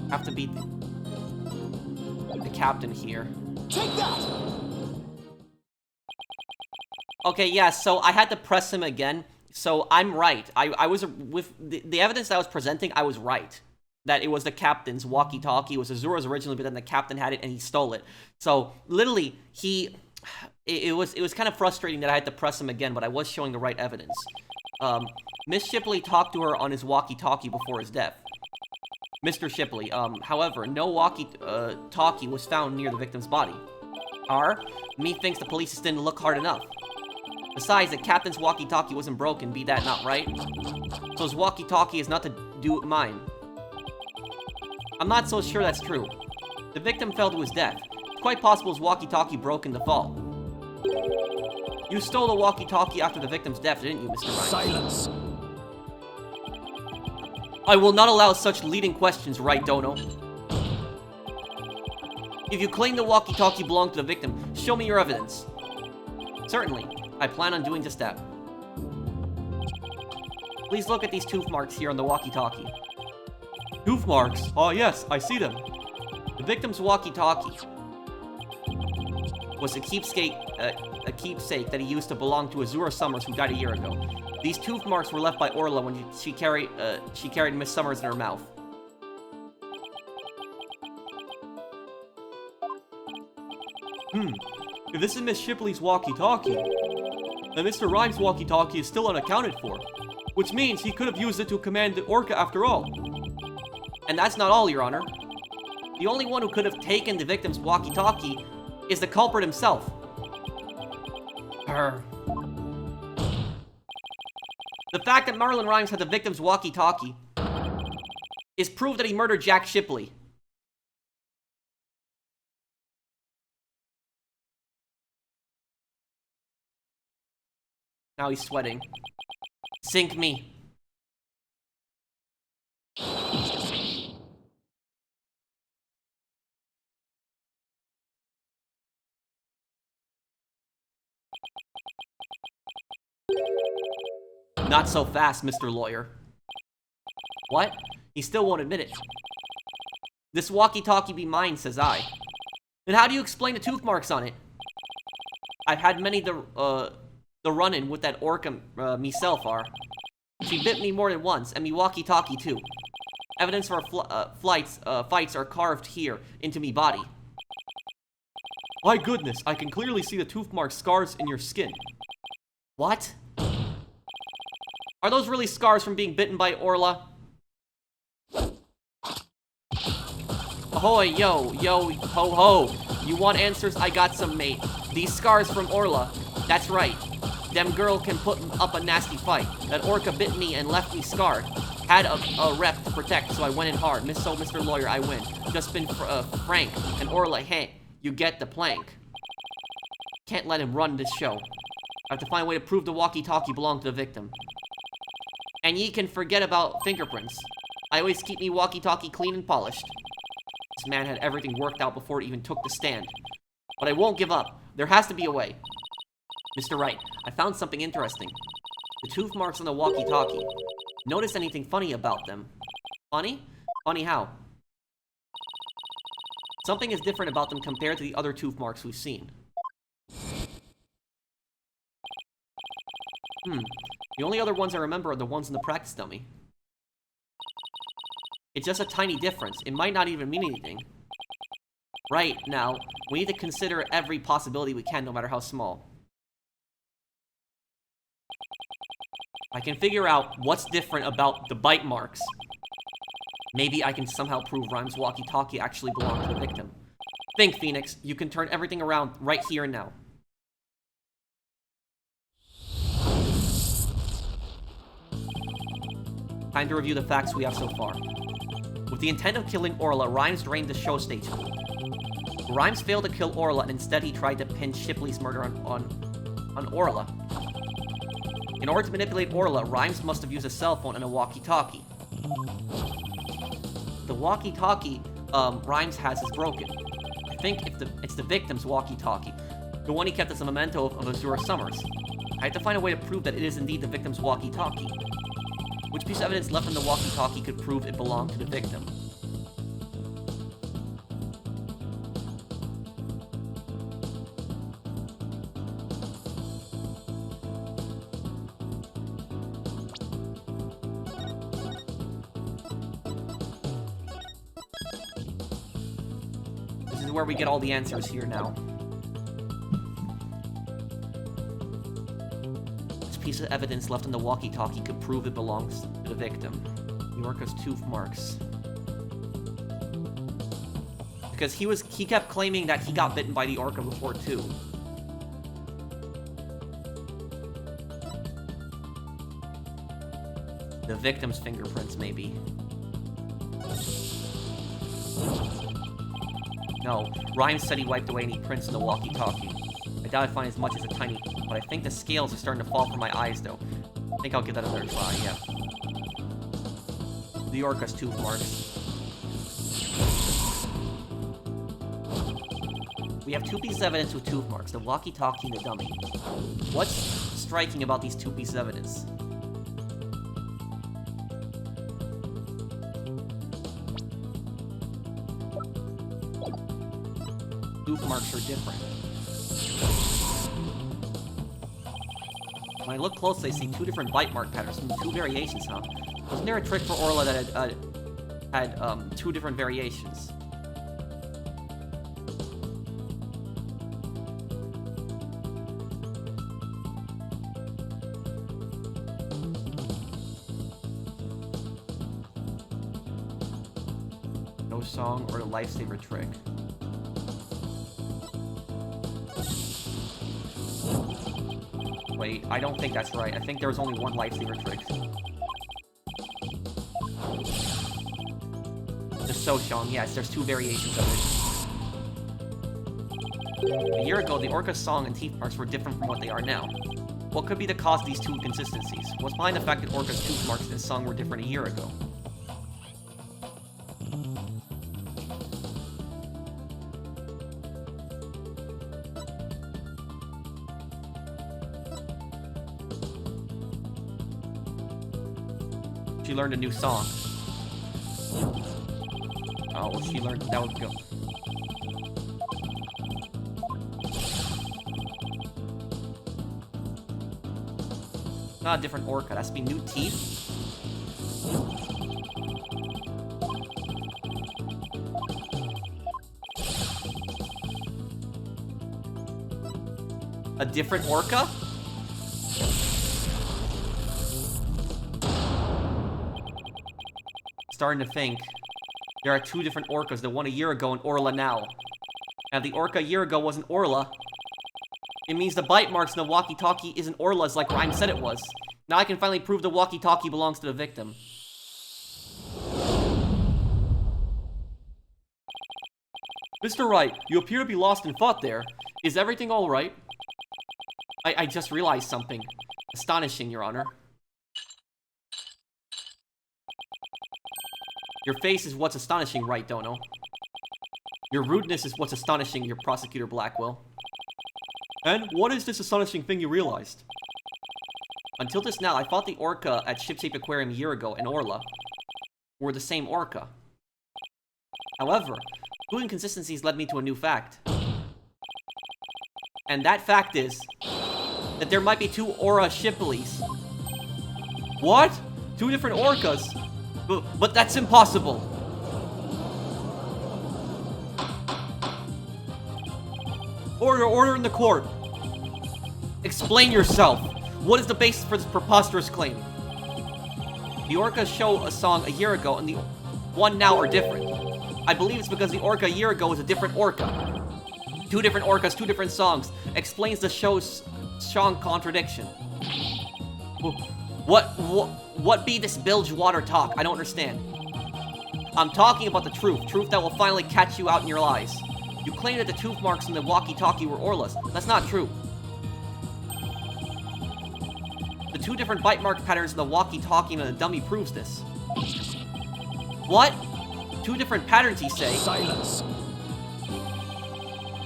Have to be the captain here. Take that! Okay, yeah, so I had to press him again. So I'm right. I was, with the evidence that I was presenting, I was right. That it was the captain's walkie-talkie. It was Azura's originally, but then the captain had it and he stole it. So, literally, it was kind of frustrating that I had to press him again, but I was showing the right evidence. Miss Shipley talked to her on his walkie-talkie before his death. Mr. Shipley, however, no walkie-talkie was found near the victim's body. Methinks the police just didn't look hard enough. Besides, the captain's walkie-talkie wasn't broken, be that not right? So his walkie-talkie is not to do with mine. I'm not so sure that's true. The victim fell to his death. It's quite possible his walkie-talkie broke in the fall. You stole the walkie-talkie after the victim's death, didn't you, Mr. Ryan? Silence! I will not allow such leading questions, right, Dono? If you claim the walkie-talkie belonged to the victim, show me your evidence. Certainly. I plan on doing just that. Please look at these tooth marks here on the walkie-talkie. Tooth marks? Oh yes, I see them. The victim's walkie-talkie was a keepsake that he used to belong to Azura Summers, who died a year ago. These tooth marks were left by Orla when she carried Miss Summers in her mouth. If this is Miss Shipley's walkie-talkie, then Mr. Rhymes' walkie-talkie is still unaccounted for, which means he could have used it to command the Orca after all. And that's not all, Your Honor. The only one who could have taken the victim's walkie-talkie is the culprit himself. The fact that Marlon Rhymes had the victim's walkie-talkie is proof that he murdered Jack Shipley. Now he's sweating. Sink me. Not so fast, Mr. Lawyer. What? He still won't admit it. This walkie-talkie be mine, says I. Then how do you explain the tooth marks on it? I've had many the run-in with that orca meself are. She bit me more than once, and me walkie-talkie too. Evidence of our fights are carved here into me body. My goodness, I can clearly see the tooth mark scars in your skin. What? Are those really scars from being bitten by Orla? Ahoy, yo, ho ho. You want answers? I got some, mate. These scars from Orla. That's right. Them girl can put up a nasty fight. That orca bit me and left me scarred. Had a rep to protect, so I went in hard. Mr. Lawyer, I win. Just been frank. And Orla, hey, you get the plank. Can't let him run this show. I have to find a way to prove the walkie-talkie belonged to the victim. And ye can forget about fingerprints. I always keep me walkie-talkie clean and polished. This man had everything worked out before it even took the stand. But I won't give up. There has to be a way. Mr. Wright, I found something interesting. The tooth marks on the walkie-talkie. Notice anything funny about them? Funny? Funny how? Something is different about them compared to the other tooth marks we've seen. The only other ones I remember are the ones in the practice dummy. It's just a tiny difference. It might not even mean anything. Right, now, we need to consider every possibility we can, no matter how small. I can figure out what's different about the bite marks. Maybe I can somehow prove Rhymes' walkie-talkie actually belonged to the victim. Think, Phoenix. You can turn everything around right here and now. Time to review the facts we have so far. With the intent of killing Orla, Rhymes drained the show station. Rhymes failed to kill Orla, and instead he tried to pin Shipley's murder on Orla. In order to manipulate Orla, Rhymes must have used a cell phone and a walkie-talkie. The walkie-talkie Rhymes has is broken. I think it's the victim's walkie-talkie. The one he kept as a memento of Azura Summers. I had to find a way to prove that it is indeed the victim's walkie-talkie. Which piece of evidence left in the walkie-talkie could prove it belonged to the victim? This is where we get all the answers here now. Piece of evidence left in the walkie-talkie could prove it belongs to the victim. The orca's tooth marks. Because he kept claiming that he got bitten by the orca before too. The victim's fingerprints, maybe. No, Rhymes said he wiped away any prints in the walkie-talkie. I doubt I'd find as much as a tiny, but I think the scales are starting to fall from my eyes, though. I think I'll give that another try, yeah. The orca's tooth marks. We have two pieces of evidence with tooth marks, the walkie-talkie and the dummy. What's striking about these two pieces of evidence? Tooth marks are different. When I look closely, I see two different bite mark patterns from two variations, huh? Wasn't there a trick for Orla that had two different variations? No song or the lifesaver trick. Wait, I don't think that's right. I think there was only one lifesaver trick. The Soshong, yes, there's two variations of it. A year ago, the orca's song and teeth marks were different from what they are now. What could be the cause of these two inconsistencies? What's behind the fact that orca's tooth marks and song were different a year ago? She learned a new song. Oh, well, she learned that would go. Not a different orca. That's be new teeth. A different orca? Starting to think there are two different orcas, the one a year ago and Orla now. And if the orca a year ago wasn't Orla, it means the bite marks in the walkie-talkie isn't Orla's like Rhyme said it was. Now I can finally prove the walkie-talkie belongs to the victim. Mr. Wright, you appear to be lost in thought there. Is everything alright? I just realized something. Astonishing, Your Honor. Your face is what's astonishing, right, Dono? Your rudeness is what's astonishing, your Prosecutor Blackwell. And what is this astonishing thing you realized? Until just now, I thought the orca at Shipshape Aquarium a year ago and Orla were the same orca. However, two inconsistencies led me to a new fact. And that fact is that there might be two Aura Shipleys. What? Two different orcas? But that's impossible. Order in the court. Explain yourself. What is the basis for this preposterous claim? The orcas show a song a year ago and the one now are different. I believe it's because the orca a year ago was a different orca. Two different orcas, two different songs. Explains the show's song contradiction. What be this bilge water talk? I don't understand. I'm talking about the truth. Truth that will finally catch you out in your lies. You claim that the tooth marks in the walkie-talkie were Orla's. That's not true. The two different bite mark patterns in the walkie-talkie and the dummy proves this. What? 2 different patterns, you say? Silence.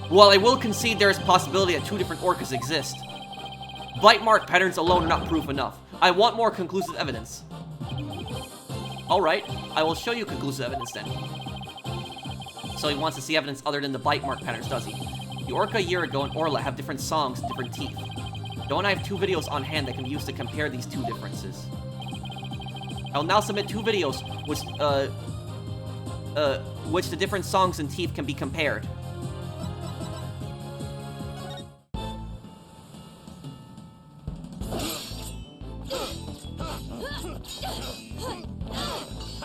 Well, I will concede there is possibility that 2 different orcas exist. Bite mark patterns alone are not proof enough. I want more conclusive evidence. Alright, I will show you conclusive evidence then. So he wants to see evidence other than the bite mark patterns, does he? The orca a year ago and Orla have different songs and different teeth. Don't I have 2 videos on hand that can be used to compare these 2 differences? I will now submit 2 videos which the different songs and teeth can be compared.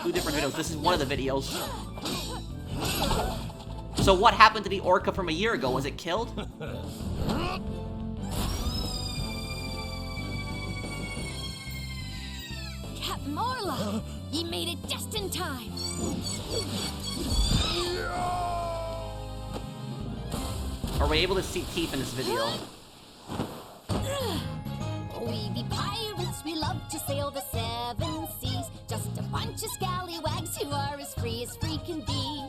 Two different videos. This is one of the videos. So what happened to the orca from a year ago? Was it killed? Captain Orla, ye made it just in time. Are we able to see teeth in this video? We be pirates, we love to sail the 7 seas. Just a bunch of scallywags who are as free can be.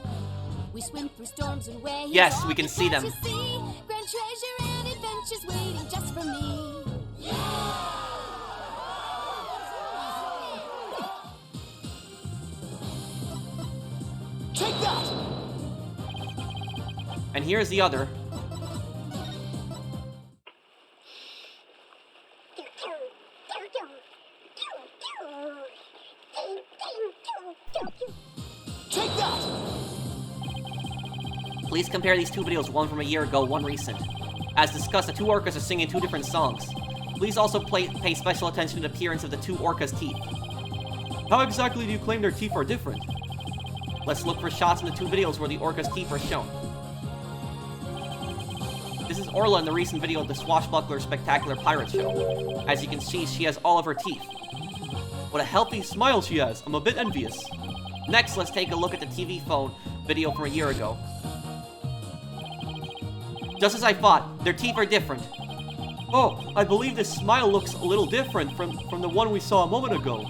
We swim through storms and waves. Yes, we can see them. Grand treasure and adventures waiting just for me. Take that! And here's the other. Take that! Please compare these 2 videos, one from a year ago, one recent. As discussed, the 2 orcas are singing 2 different songs. Please also pay special attention to the appearance of the 2 orcas' teeth. How exactly do you claim their teeth are different? Let's look for shots in the 2 videos where the orca's teeth are shown. This is Orla in the recent video of the Swashbuckler Spectacular Pirate Show. As you can see, she has all of her teeth. What a healthy smile she has. I'm a bit envious. Next, let's take a look at the TV phone video from a year ago. Just as I thought, their teeth are different. Oh, I believe this smile looks a little different from the one we saw a moment ago.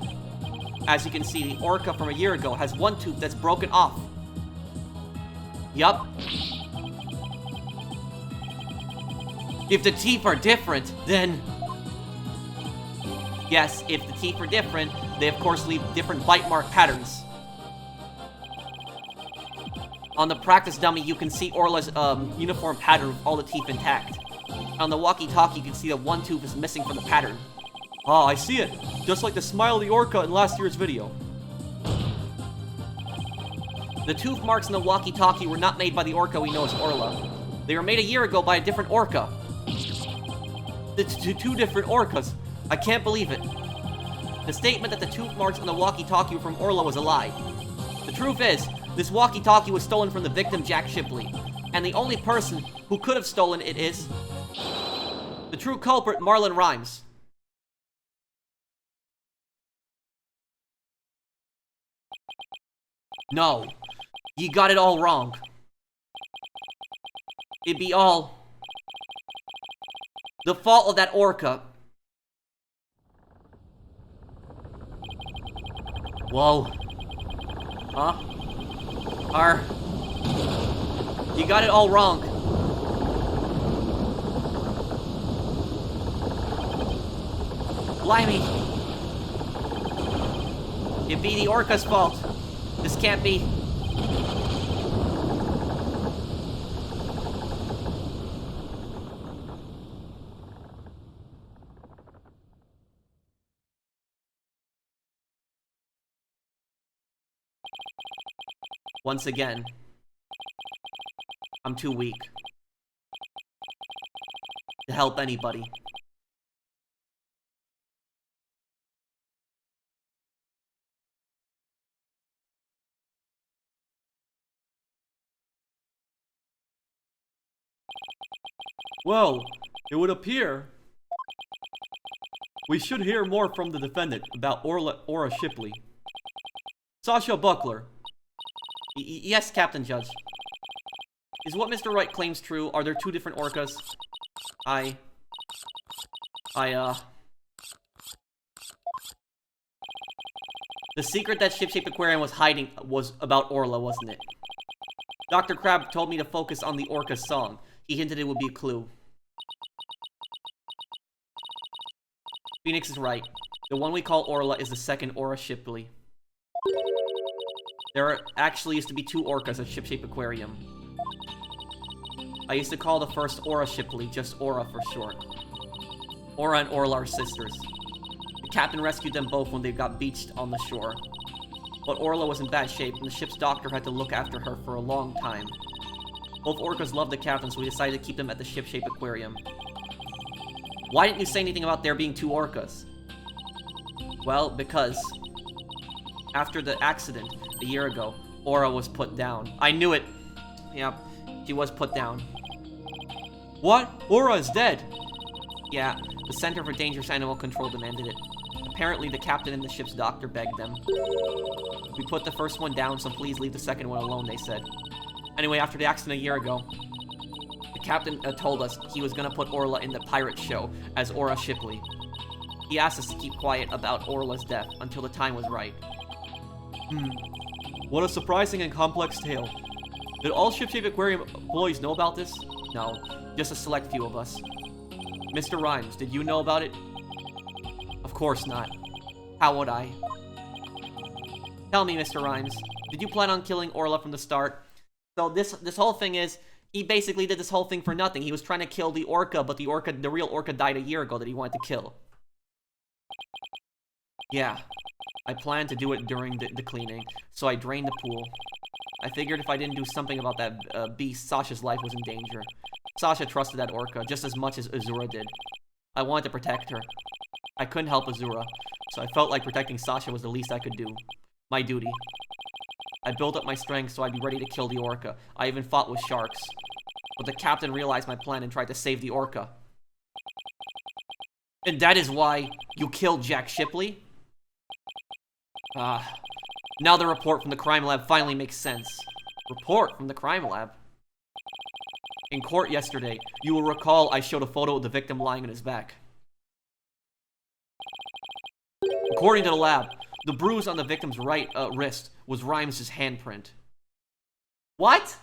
As you can see, the orca from a year ago has 1 tooth that's broken off. Yup. If the teeth are different, then... Yes, if the teeth are different, they of course leave different bite mark patterns. On the practice dummy, you can see Orla's uniform pattern with all the teeth intact. On the walkie-talkie, you can see that 1 tooth is missing from the pattern. Ah, I see it. Just like the smile of the orca in last year's video. The tooth marks in the walkie-talkie were not made by the orca we know as Orla. They were made a year ago by a different orca. The 2 different orcas. I can't believe it. The statement that the tooth marks on the walkie-talkie were from Orla was a lie. The truth is, this walkie-talkie was stolen from the victim, Jack Shipley. And the only person who could have stolen it is... the true culprit, Marlon Rhymes. No. You got it all wrong. It'd be all... the fault of that orca. Whoa. Huh? You got it all wrong. Blimey. It'd be the orca's fault. This can't be. Once again, I'm too weak to help anybody. Well, it would appear we should hear more from the defendant about Ora Shipley. Sasha Buckler. Yes, Captain Judge. Is what Mr. Wright claims true? Are there 2 different orcas? The secret that Shipshape Aquarium was hiding was about Orla, wasn't it? Dr. Crab told me to focus on the orca's song. He hinted it would be a clue. Phoenix is right. The one we call Orla is the second Aura Shipley. There actually used to be 2 orcas at Shipshape Aquarium. I used to call the first Aura Shipley just Aura for short. Aura and Orla are sisters. The captain rescued them both when they got beached on the shore. But Orla was in bad shape, and the ship's doctor had to look after her for a long time. Both orcas loved the captain, so we decided to keep them at the Shipshape Aquarium. Why didn't you say anything about there being 2 orcas? Well, because after the accident a year ago, Aura was put down. I knew it! Yeah, she was put down. What? Aura is dead! Yeah, the Center for Dangerous Animal Control demanded it. Apparently, the captain and the ship's doctor begged them. We put the first one down, so please leave the second one alone, they said. Anyway, after the accident a year ago, the captain told us he was gonna put Orla in the pirate show as Aura Shipley. He asked us to keep quiet about Orla's death until the time was right. What a surprising and complex tale. Did all Shipshape Aquarium employees know about this? No, just a select few of us. Mr. Rhymes, did you know about it? Of course not. How would I? Tell me, Mr. Rhymes, did you plan on killing Orla from the start? So this whole thing is, he basically did this whole thing for nothing. He was trying to kill the orca, but the real orca died a year ago that he wanted to kill. Yeah, I planned to do it during the cleaning, so I drained the pool. I figured if I didn't do something about that beast, Sasha's life was in danger. Sasha trusted that orca just as much as Azura did. I wanted to protect her. I couldn't help Azura, so I felt like protecting Sasha was the least I could do. My duty. I built up my strength so I'd be ready to kill the orca. I even fought with sharks. But the captain realized my plan and tried to save the orca. And that is why you killed Jack Shipley? Now the report from the crime lab finally makes sense. Report from the crime lab? In court yesterday, you will recall I showed a photo of the victim lying on his back. According to the lab, the bruise on the victim's right wrist was Rhymes' handprint. What?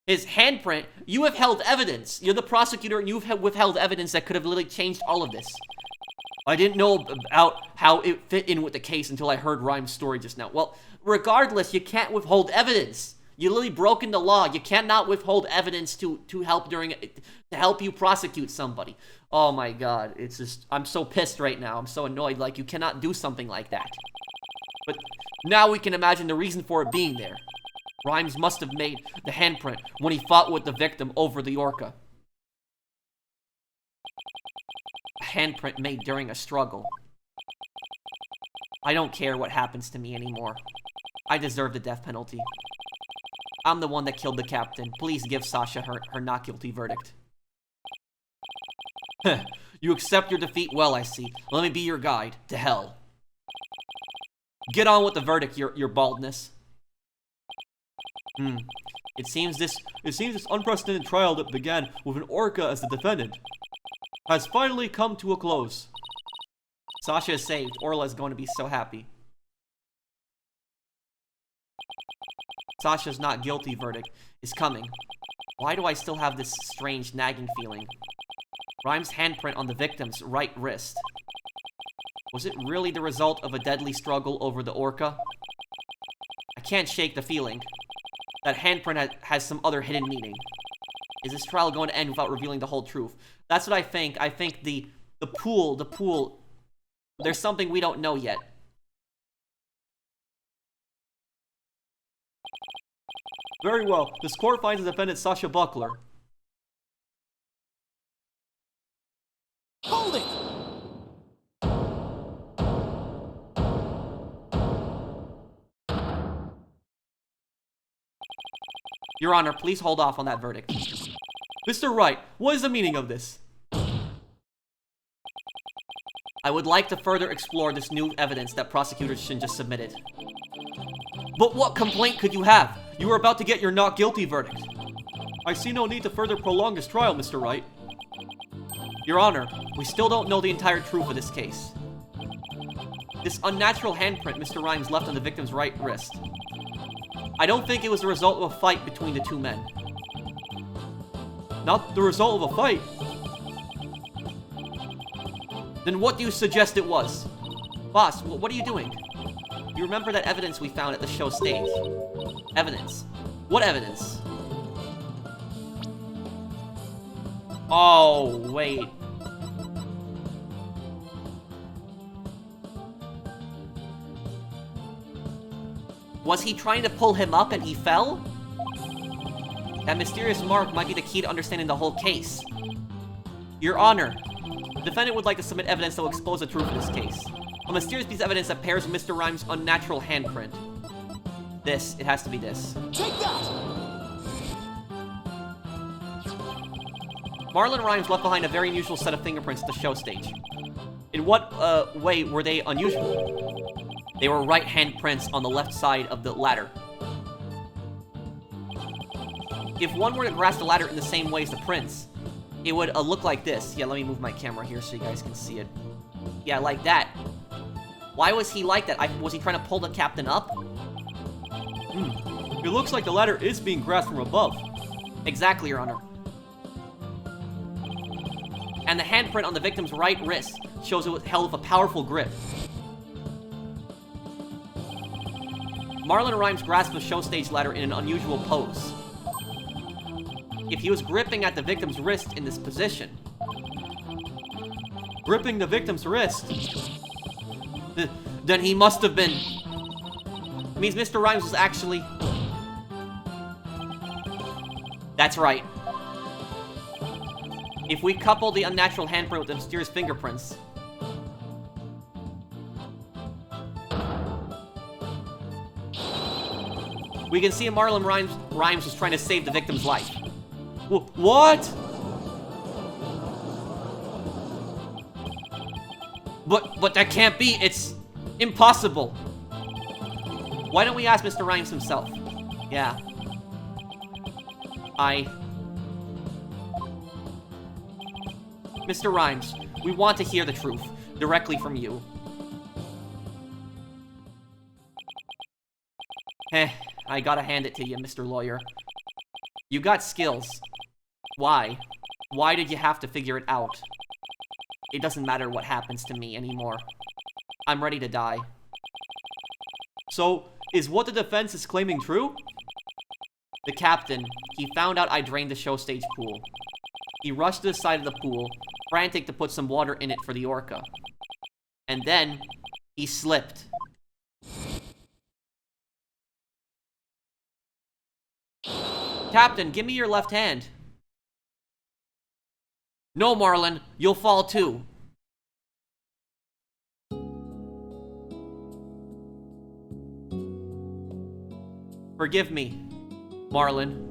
His handprint? You have held evidence. You're the prosecutor and you've withheld evidence that could have literally changed all of this. I didn't know about how it fit in with the case until I heard Rhymes' story just now. Well, regardless, you can't withhold evidence. You literally broken the law. You cannot withhold evidence to help you prosecute somebody. Oh my god, it's just, I'm so pissed right now. I'm so annoyed. Like, you cannot do something like that. But now we can imagine the reason for it being there. Rhymes must have made the handprint when he fought with the victim over the orca. A handprint made during a struggle. I don't care what happens to me anymore. I deserve the death penalty. I'm the one that killed the captain. Please give Sasha her not guilty verdict. You accept your defeat well, I see. Let me be your guide to hell. Get on with the verdict, your baldness. It seems this unprecedented trial that began with an orca as the defendant has finally come to a close. Sasha is saved. Orla is going to be so happy. Sasha's not guilty verdict is coming. Why do I still have this strange nagging feeling? Rhymes' handprint on the victim's right wrist. Was it really the result of a deadly struggle over the orca? I can't shake the feeling. That handprint has some other hidden meaning. Is this trial going to end without revealing the whole truth? That's what I think. I think the pool, there's something we don't know yet. Very well. This court finds the defendant Sasha Buckler. Hold it! Your Honor, please hold off on that verdict. Mr. Wright, what is the meaning of this? I would like to further explore this new evidence that Prosecutor Shin just submitted. But what complaint could you have? You were about to get your not guilty verdict. I see no need to further prolong this trial, Mr. Wright. Your Honor, we still don't know the entire truth of this case. this unnatural handprint Mr. Rhymes left on the victim's right wrist. I don't think it was the result of a fight between the two men. Not the result of a fight? Then what do you suggest it was? Boss, what are you doing? You remember that evidence we found at the show stage? Evidence? What evidence? Oh, wait. Was he trying to pull him up and he fell? That mysterious mark might be the key to understanding the whole case. Your Honor, the defendant would like to submit evidence that will expose the truth of this case. A mysterious piece of evidence that pairs with Mr. Rhymes' unnatural handprint. This. It has to be this. Take that! Marlon Rhymes left behind a very unusual set of fingerprints at the show stage. In what way were they unusual? They were right handprints on the left side of the ladder. If one were to grasp the ladder in the same way as the prints, it would look like this. Yeah, let me move my camera here so you guys can see it. Yeah, like that. Why was he like that? Was he trying to pull the captain up? It looks like the ladder is being grasped from above. Exactly, Your Honor. And the handprint on the victim's right wrist shows it was held with a powerful grip. Marlon Rhymes grasped the show stage ladder in an unusual pose. If he was gripping at the victim's wrist in this position... Gripping the victim's wrist? Then he must have been... It means Mr. Rhymes was actually... That's right. If we couple the unnatural handprint with the mysterious fingerprints... we can see Marlon Rhymes was trying to save the victim's life. What? But that can't be. It's impossible. Why don't we ask Mr. Rhymes himself? Yeah. Mr. Rhymes, we want to hear the truth directly from you. I gotta hand it to you, Mr. Lawyer. You got skills. Why? Why did you have to figure it out? It doesn't matter what happens to me anymore. I'm ready to die. So, is what the defense is claiming true? The captain, he found out I drained the show stage pool. He rushed to the side of the pool, frantic to put some water in it for the orca. And then, he slipped. Captain, give me your left hand. No, Marlon, you'll fall too. Forgive me, Marlon.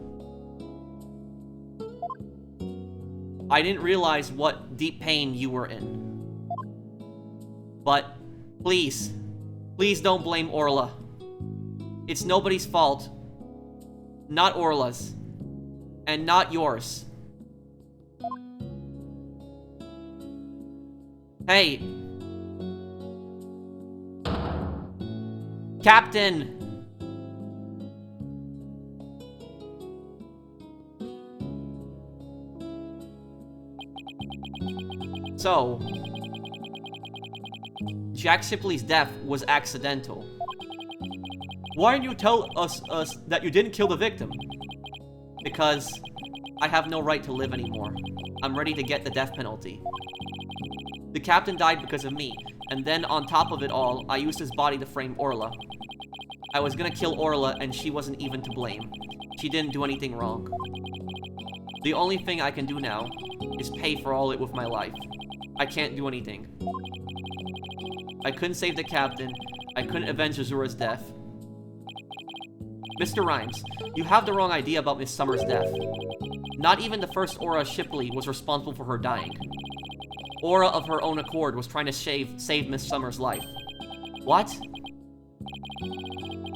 I didn't realize what deep pain you were in. But, please don't blame Orla. It's nobody's fault. Not Orla's. And not yours. Hey. Captain! So, Jack Shipley's death was accidental. Why didn't you tell us that you didn't kill the victim? Because I have no right to live anymore. I'm ready to get the death penalty. The captain died because of me, and then on top of it all, I used his body to frame Orla. I was gonna kill Orla, and she wasn't even to blame. She didn't do anything wrong. The only thing I can do now is pay for all it with my life. I can't do anything. I couldn't save the captain. I couldn't avenge Azura's death. Mr. Rhymes, you have the wrong idea about Miss Summer's death. Not even the first Aura Shipley was responsible for her dying. Aura of her own accord was trying to save Miss Summer's life. What?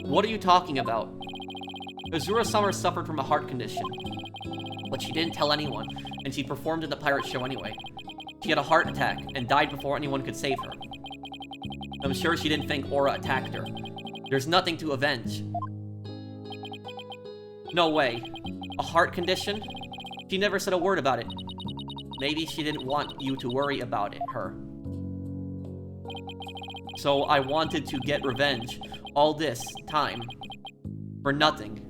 What are you talking about? Azura Summer suffered from a heart condition. But she didn't tell anyone, and she performed in the pirate show anyway. She had a heart attack and died before anyone could save her. I'm sure she didn't think Aura attacked her. There's nothing to avenge. No way. A heart condition? She never said a word about it. Maybe she didn't want you to worry about it, her. So I wanted to get revenge all this time for nothing.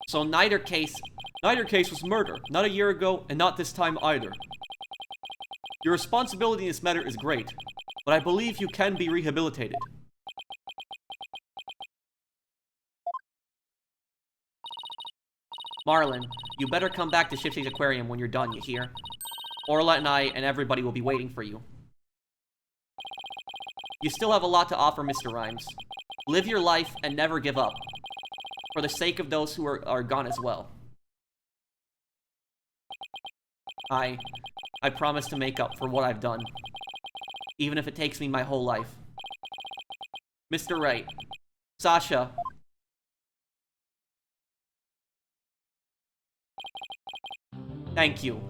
So neither case was murder, not a year ago, and not this time either. Your responsibility in this matter is great, but I believe you can be rehabilitated. Marlin, you better come back to Shipshape Aquarium when you're done, you hear? Orla and I and everybody will be waiting for you. You still have a lot to offer, Mr. Rhymes. Live your life and never give up. For the sake of those who are gone as well. I promise to make up for what I've done. Even if it takes me my whole life. Mr. Wright. Sasha. Thank you.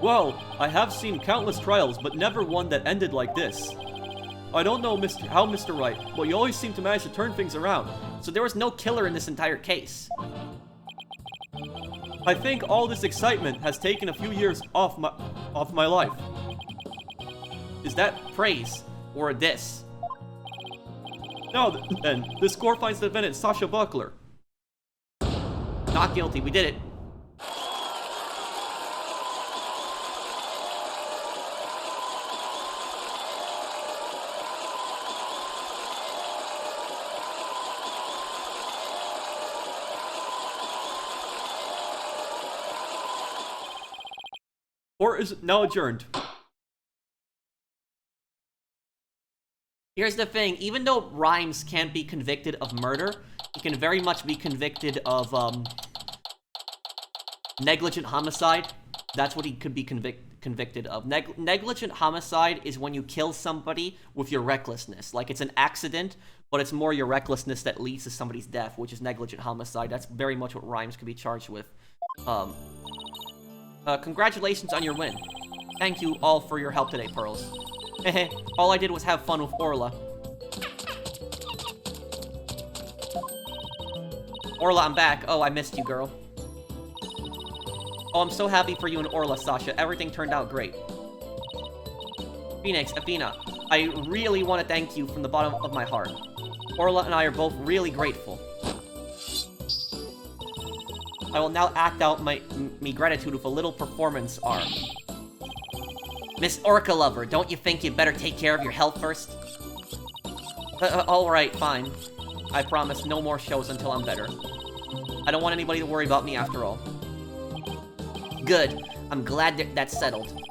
Well, I have seen countless trials, but never one that ended like this. I don't know how Mr. Wright, but you always seem to manage to turn things around. So there was no killer in this entire case. I think all this excitement has taken a few years off my life. Is that praise or a diss? Now then, this score finds the defendant Sasha Buckler. Not guilty, we did it. Court is now adjourned. Here's the thing, even though Rhymes can't be convicted of murder, he can very much be convicted of, negligent homicide. That's what he could be convicted of. Negligent homicide is when you kill somebody with your recklessness. Like, it's an accident, but it's more your recklessness that leads to somebody's death, which is negligent homicide. That's very much what Rhymes could be charged with. Congratulations on your win. Thank you all for your help today, Pearls. All I did was have fun with Orla. Orla, I'm back. Oh, I missed you, girl. Oh, I'm so happy for you and Orla, Sasha. Everything turned out great. Phoenix, Athena, I really want to thank you from the bottom of my heart. Orla and I are both really grateful. I will now act out my gratitude with a little performance arm. Miss Orca Lover, don't you think you'd better take care of your health first? Alright, fine. I promise no more shows until I'm better. I don't want anybody to worry about me after all. Good. I'm glad that's settled.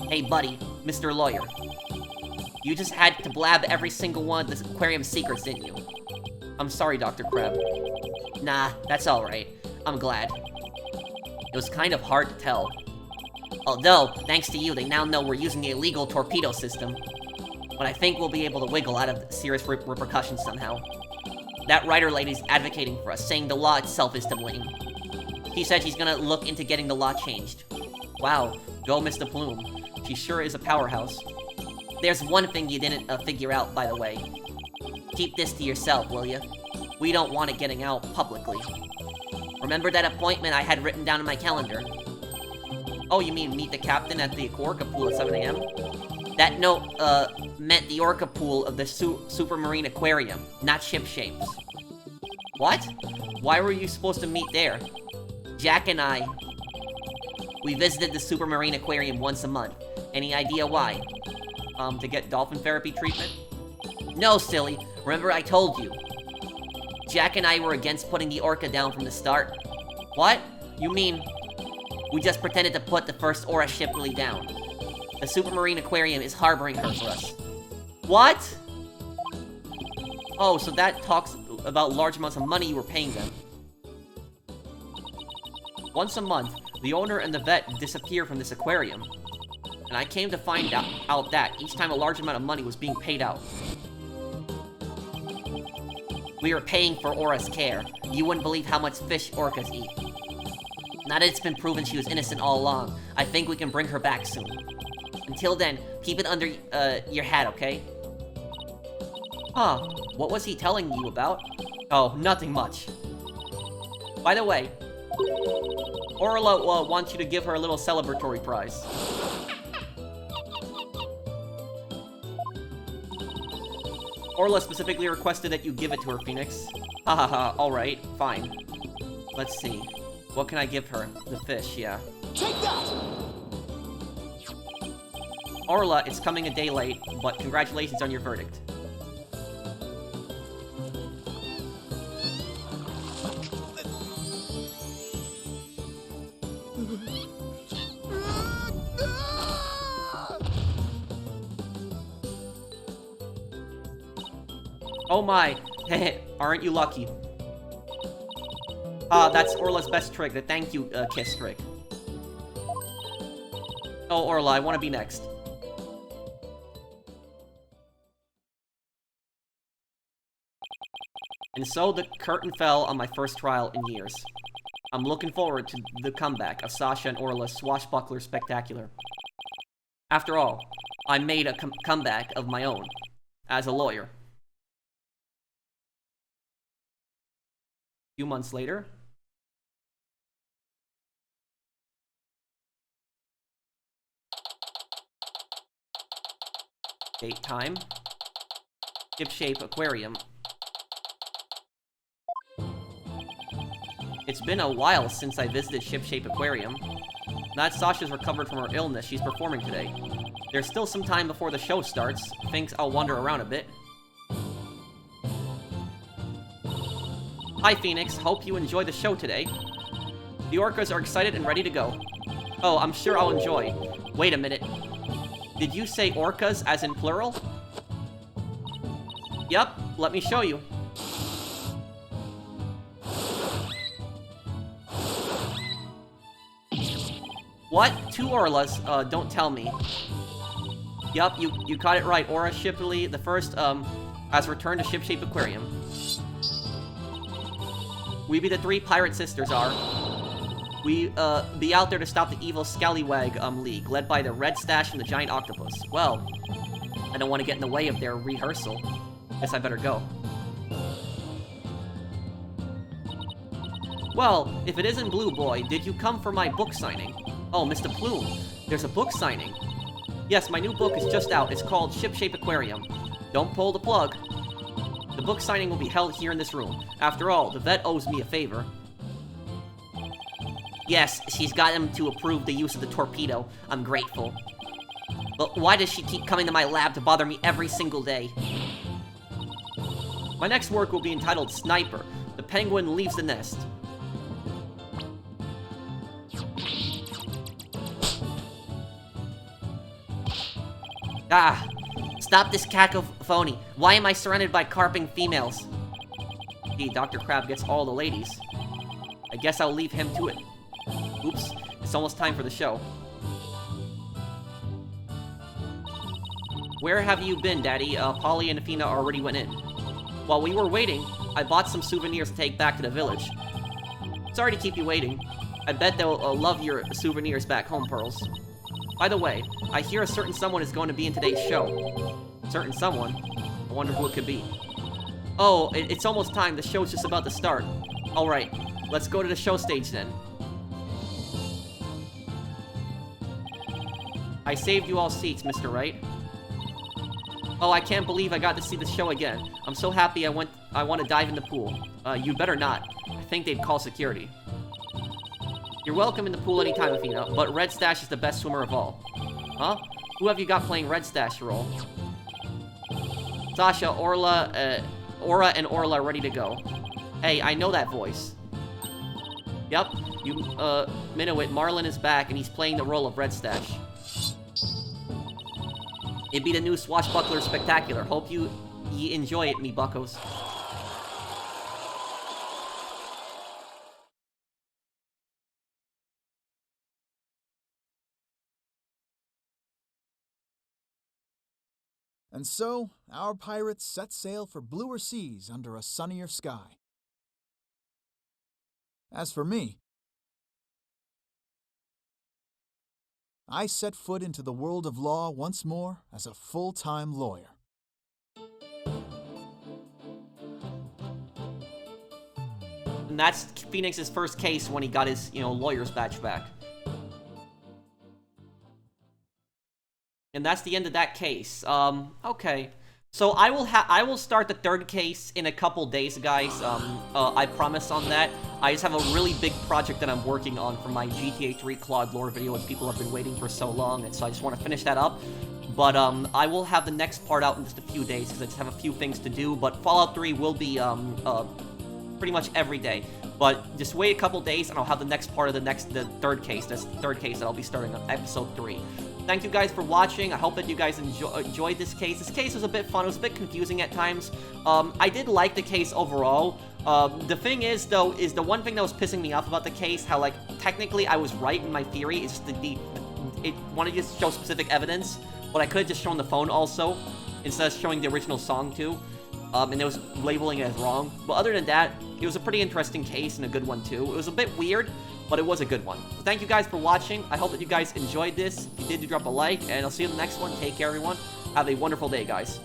Hey, buddy, Mr. Lawyer. You just had to blab every single one of this aquarium secrets, didn't you? I'm sorry, Dr. Crab. Nah, that's alright. I'm glad. It was kind of hard to tell. Although, thanks to you, they now know we're using the illegal torpedo system. But I think we'll be able to wiggle out of serious repercussions somehow. That writer lady's advocating for us, saying the law itself is to blame. He said she's gonna look into getting the law changed. Wow, go Mr. Plume. She sure is a powerhouse. There's one thing you didn't figure out, by the way. Keep this to yourself, will ya? We don't want it getting out publicly. Remember that appointment I had written down in my calendar? Oh, you mean meet the captain at the Orca Pool at 7 a.m.? That note, meant the Orca Pool of the Supermarine Aquarium, not Shipshape's. What? Why were you supposed to meet there? Jack and I, we visited the Supermarine Aquarium once a month. Any idea why? To get dolphin therapy treatment? No, silly. Remember I told you. Jack and I were against putting the Orca down from the start. What? You mean... we just pretended to put the first Aura Shipley down. The Supermarine Aquarium is harboring her for us. What? Oh, so that talks about large amounts of money you were paying them. Once a month, The owner and the vet disappeared from this aquarium. And I came to find out that each time a large amount of money was being paid out. We were paying for Aura's care. You wouldn't believe how much fish orcas eat. Now that it's been proven she was innocent all along, I think we can bring her back soon. Until then, keep it under your hat, okay? Huh, what was he telling you about? Oh, nothing much. By the way, Orla wants you to give her a little celebratory prize. Orla specifically requested that you give it to her, Phoenix. Hahaha, alright, fine. Let's see. What can I give her? The fish, yeah. Take that! Orla, it's coming a day late, but congratulations on your verdict. Oh my, aren't you lucky? That's Orla's best trick, the thank you kiss trick. Oh, Orla, I want to be next. And so the curtain fell on my first trial in years. I'm looking forward to the comeback of Sasha and Orla's swashbuckler spectacular. After all, I made a comeback of my own, as a lawyer. A few months later. Date time. Shipshape Aquarium. It's been a while since I visited Shipshape Aquarium. Now that Sasha's recovered from her illness, she's performing today. There's still some time before the show starts. Thinks I'll wander around a bit. Hi, Phoenix. Hope you enjoy the show today. The orcas are excited and ready to go. Oh, I'm sure I'll enjoy. Wait a minute. Did you say orcas as in plural? Yup, let me show you. What? 2 Orlas? Don't tell me. Yup, you caught it right. Aura Shipley, the first, has returned to Shipshape Aquarium. We be the 3 pirate sisters are. We, be out there to stop the evil Scallywag, League, led by the Red Stash and the Giant Octopus. Well, I don't want to get in the way of their rehearsal. Guess I better go. Well, if it isn't Blue Boy, did you come for my book signing? Oh, Mr. Plume, there's a book signing. Yes, my new book is just out. It's called Shipshape Aquarium. Don't pull the plug. The book signing will be held here in this room. After all, the vet owes me a favor. Yes, she's got him to approve the use of the torpedo. I'm grateful. But why does she keep coming to my lab to bother me every single day? My next work will be entitled Sniper. The penguin leaves the nest. Ah, stop this cacophony. Why am I surrounded by carping females? Gee, Dr. Crab gets all the ladies. I guess I'll leave him to it. Oops, it's almost time for the show. Where have you been, Daddy? Polly and Athena already went in. While we were waiting, I bought some souvenirs to take back to the village. Sorry to keep you waiting. I bet they'll love your souvenirs back home, Pearls. By the way, I hear a certain someone is going to be in today's show. Certain someone? I wonder who it could be. Oh, it's almost time. The show's just about to start. Alright, let's go to the show stage then. I saved you all seats, Mr. Wright. Oh, I can't believe I got to see the show again. I'm so happy I want to dive in the pool. You better not. I think they'd call security. You're welcome in the pool anytime, Athena, but Red Stash is the best swimmer of all. Huh? Who have you got playing Red Stash role? Sasha, Aura and Orla are ready to go. Hey, I know that voice. Yup, you, Minuit, Marlin is back and he's playing the role of Red Stash. It'd be the new Swashbuckler Spectacular. Hope you enjoy it, me buckos. And so, our pirates set sail for bluer seas under a sunnier sky. As for me, I set foot into the world of law once more as a full-time lawyer. And that's Phoenix's first case when he got his, lawyer's badge back. And that's the end of that case. Okay. So I will start the third case in a couple days, guys. I promise on that. I just have a really big project that I'm working on for my GTA 3 Claude lore video, and people have been waiting for so long, and so I just want to finish that up. But I will have the next part out in just a few days, because I just have a few things to do. But Fallout 3 will be pretty much every day. But just wait a couple days, and I'll have the next part of the third case. That's the third case that I'll be starting on episode 3. Thank you guys for watching. I hope that you guys enjoyed this case. This case was a bit fun. It was a bit confusing at times. I did like the case overall. The thing is, though, is the one thing that was pissing me off about the case, how, like, technically I was right in my theory. It's just it wanted to just show specific evidence, but I could have just shown the phone also, instead of showing the original song, too. And it was labeling it as wrong. But other than that, it was a pretty interesting case and a good one, too. It was a bit weird, but it was a good one. So thank you guys for watching. I hope that you guys enjoyed this. If you did, do drop a like, and I'll see you in the next one. Take care, everyone. Have a wonderful day, guys.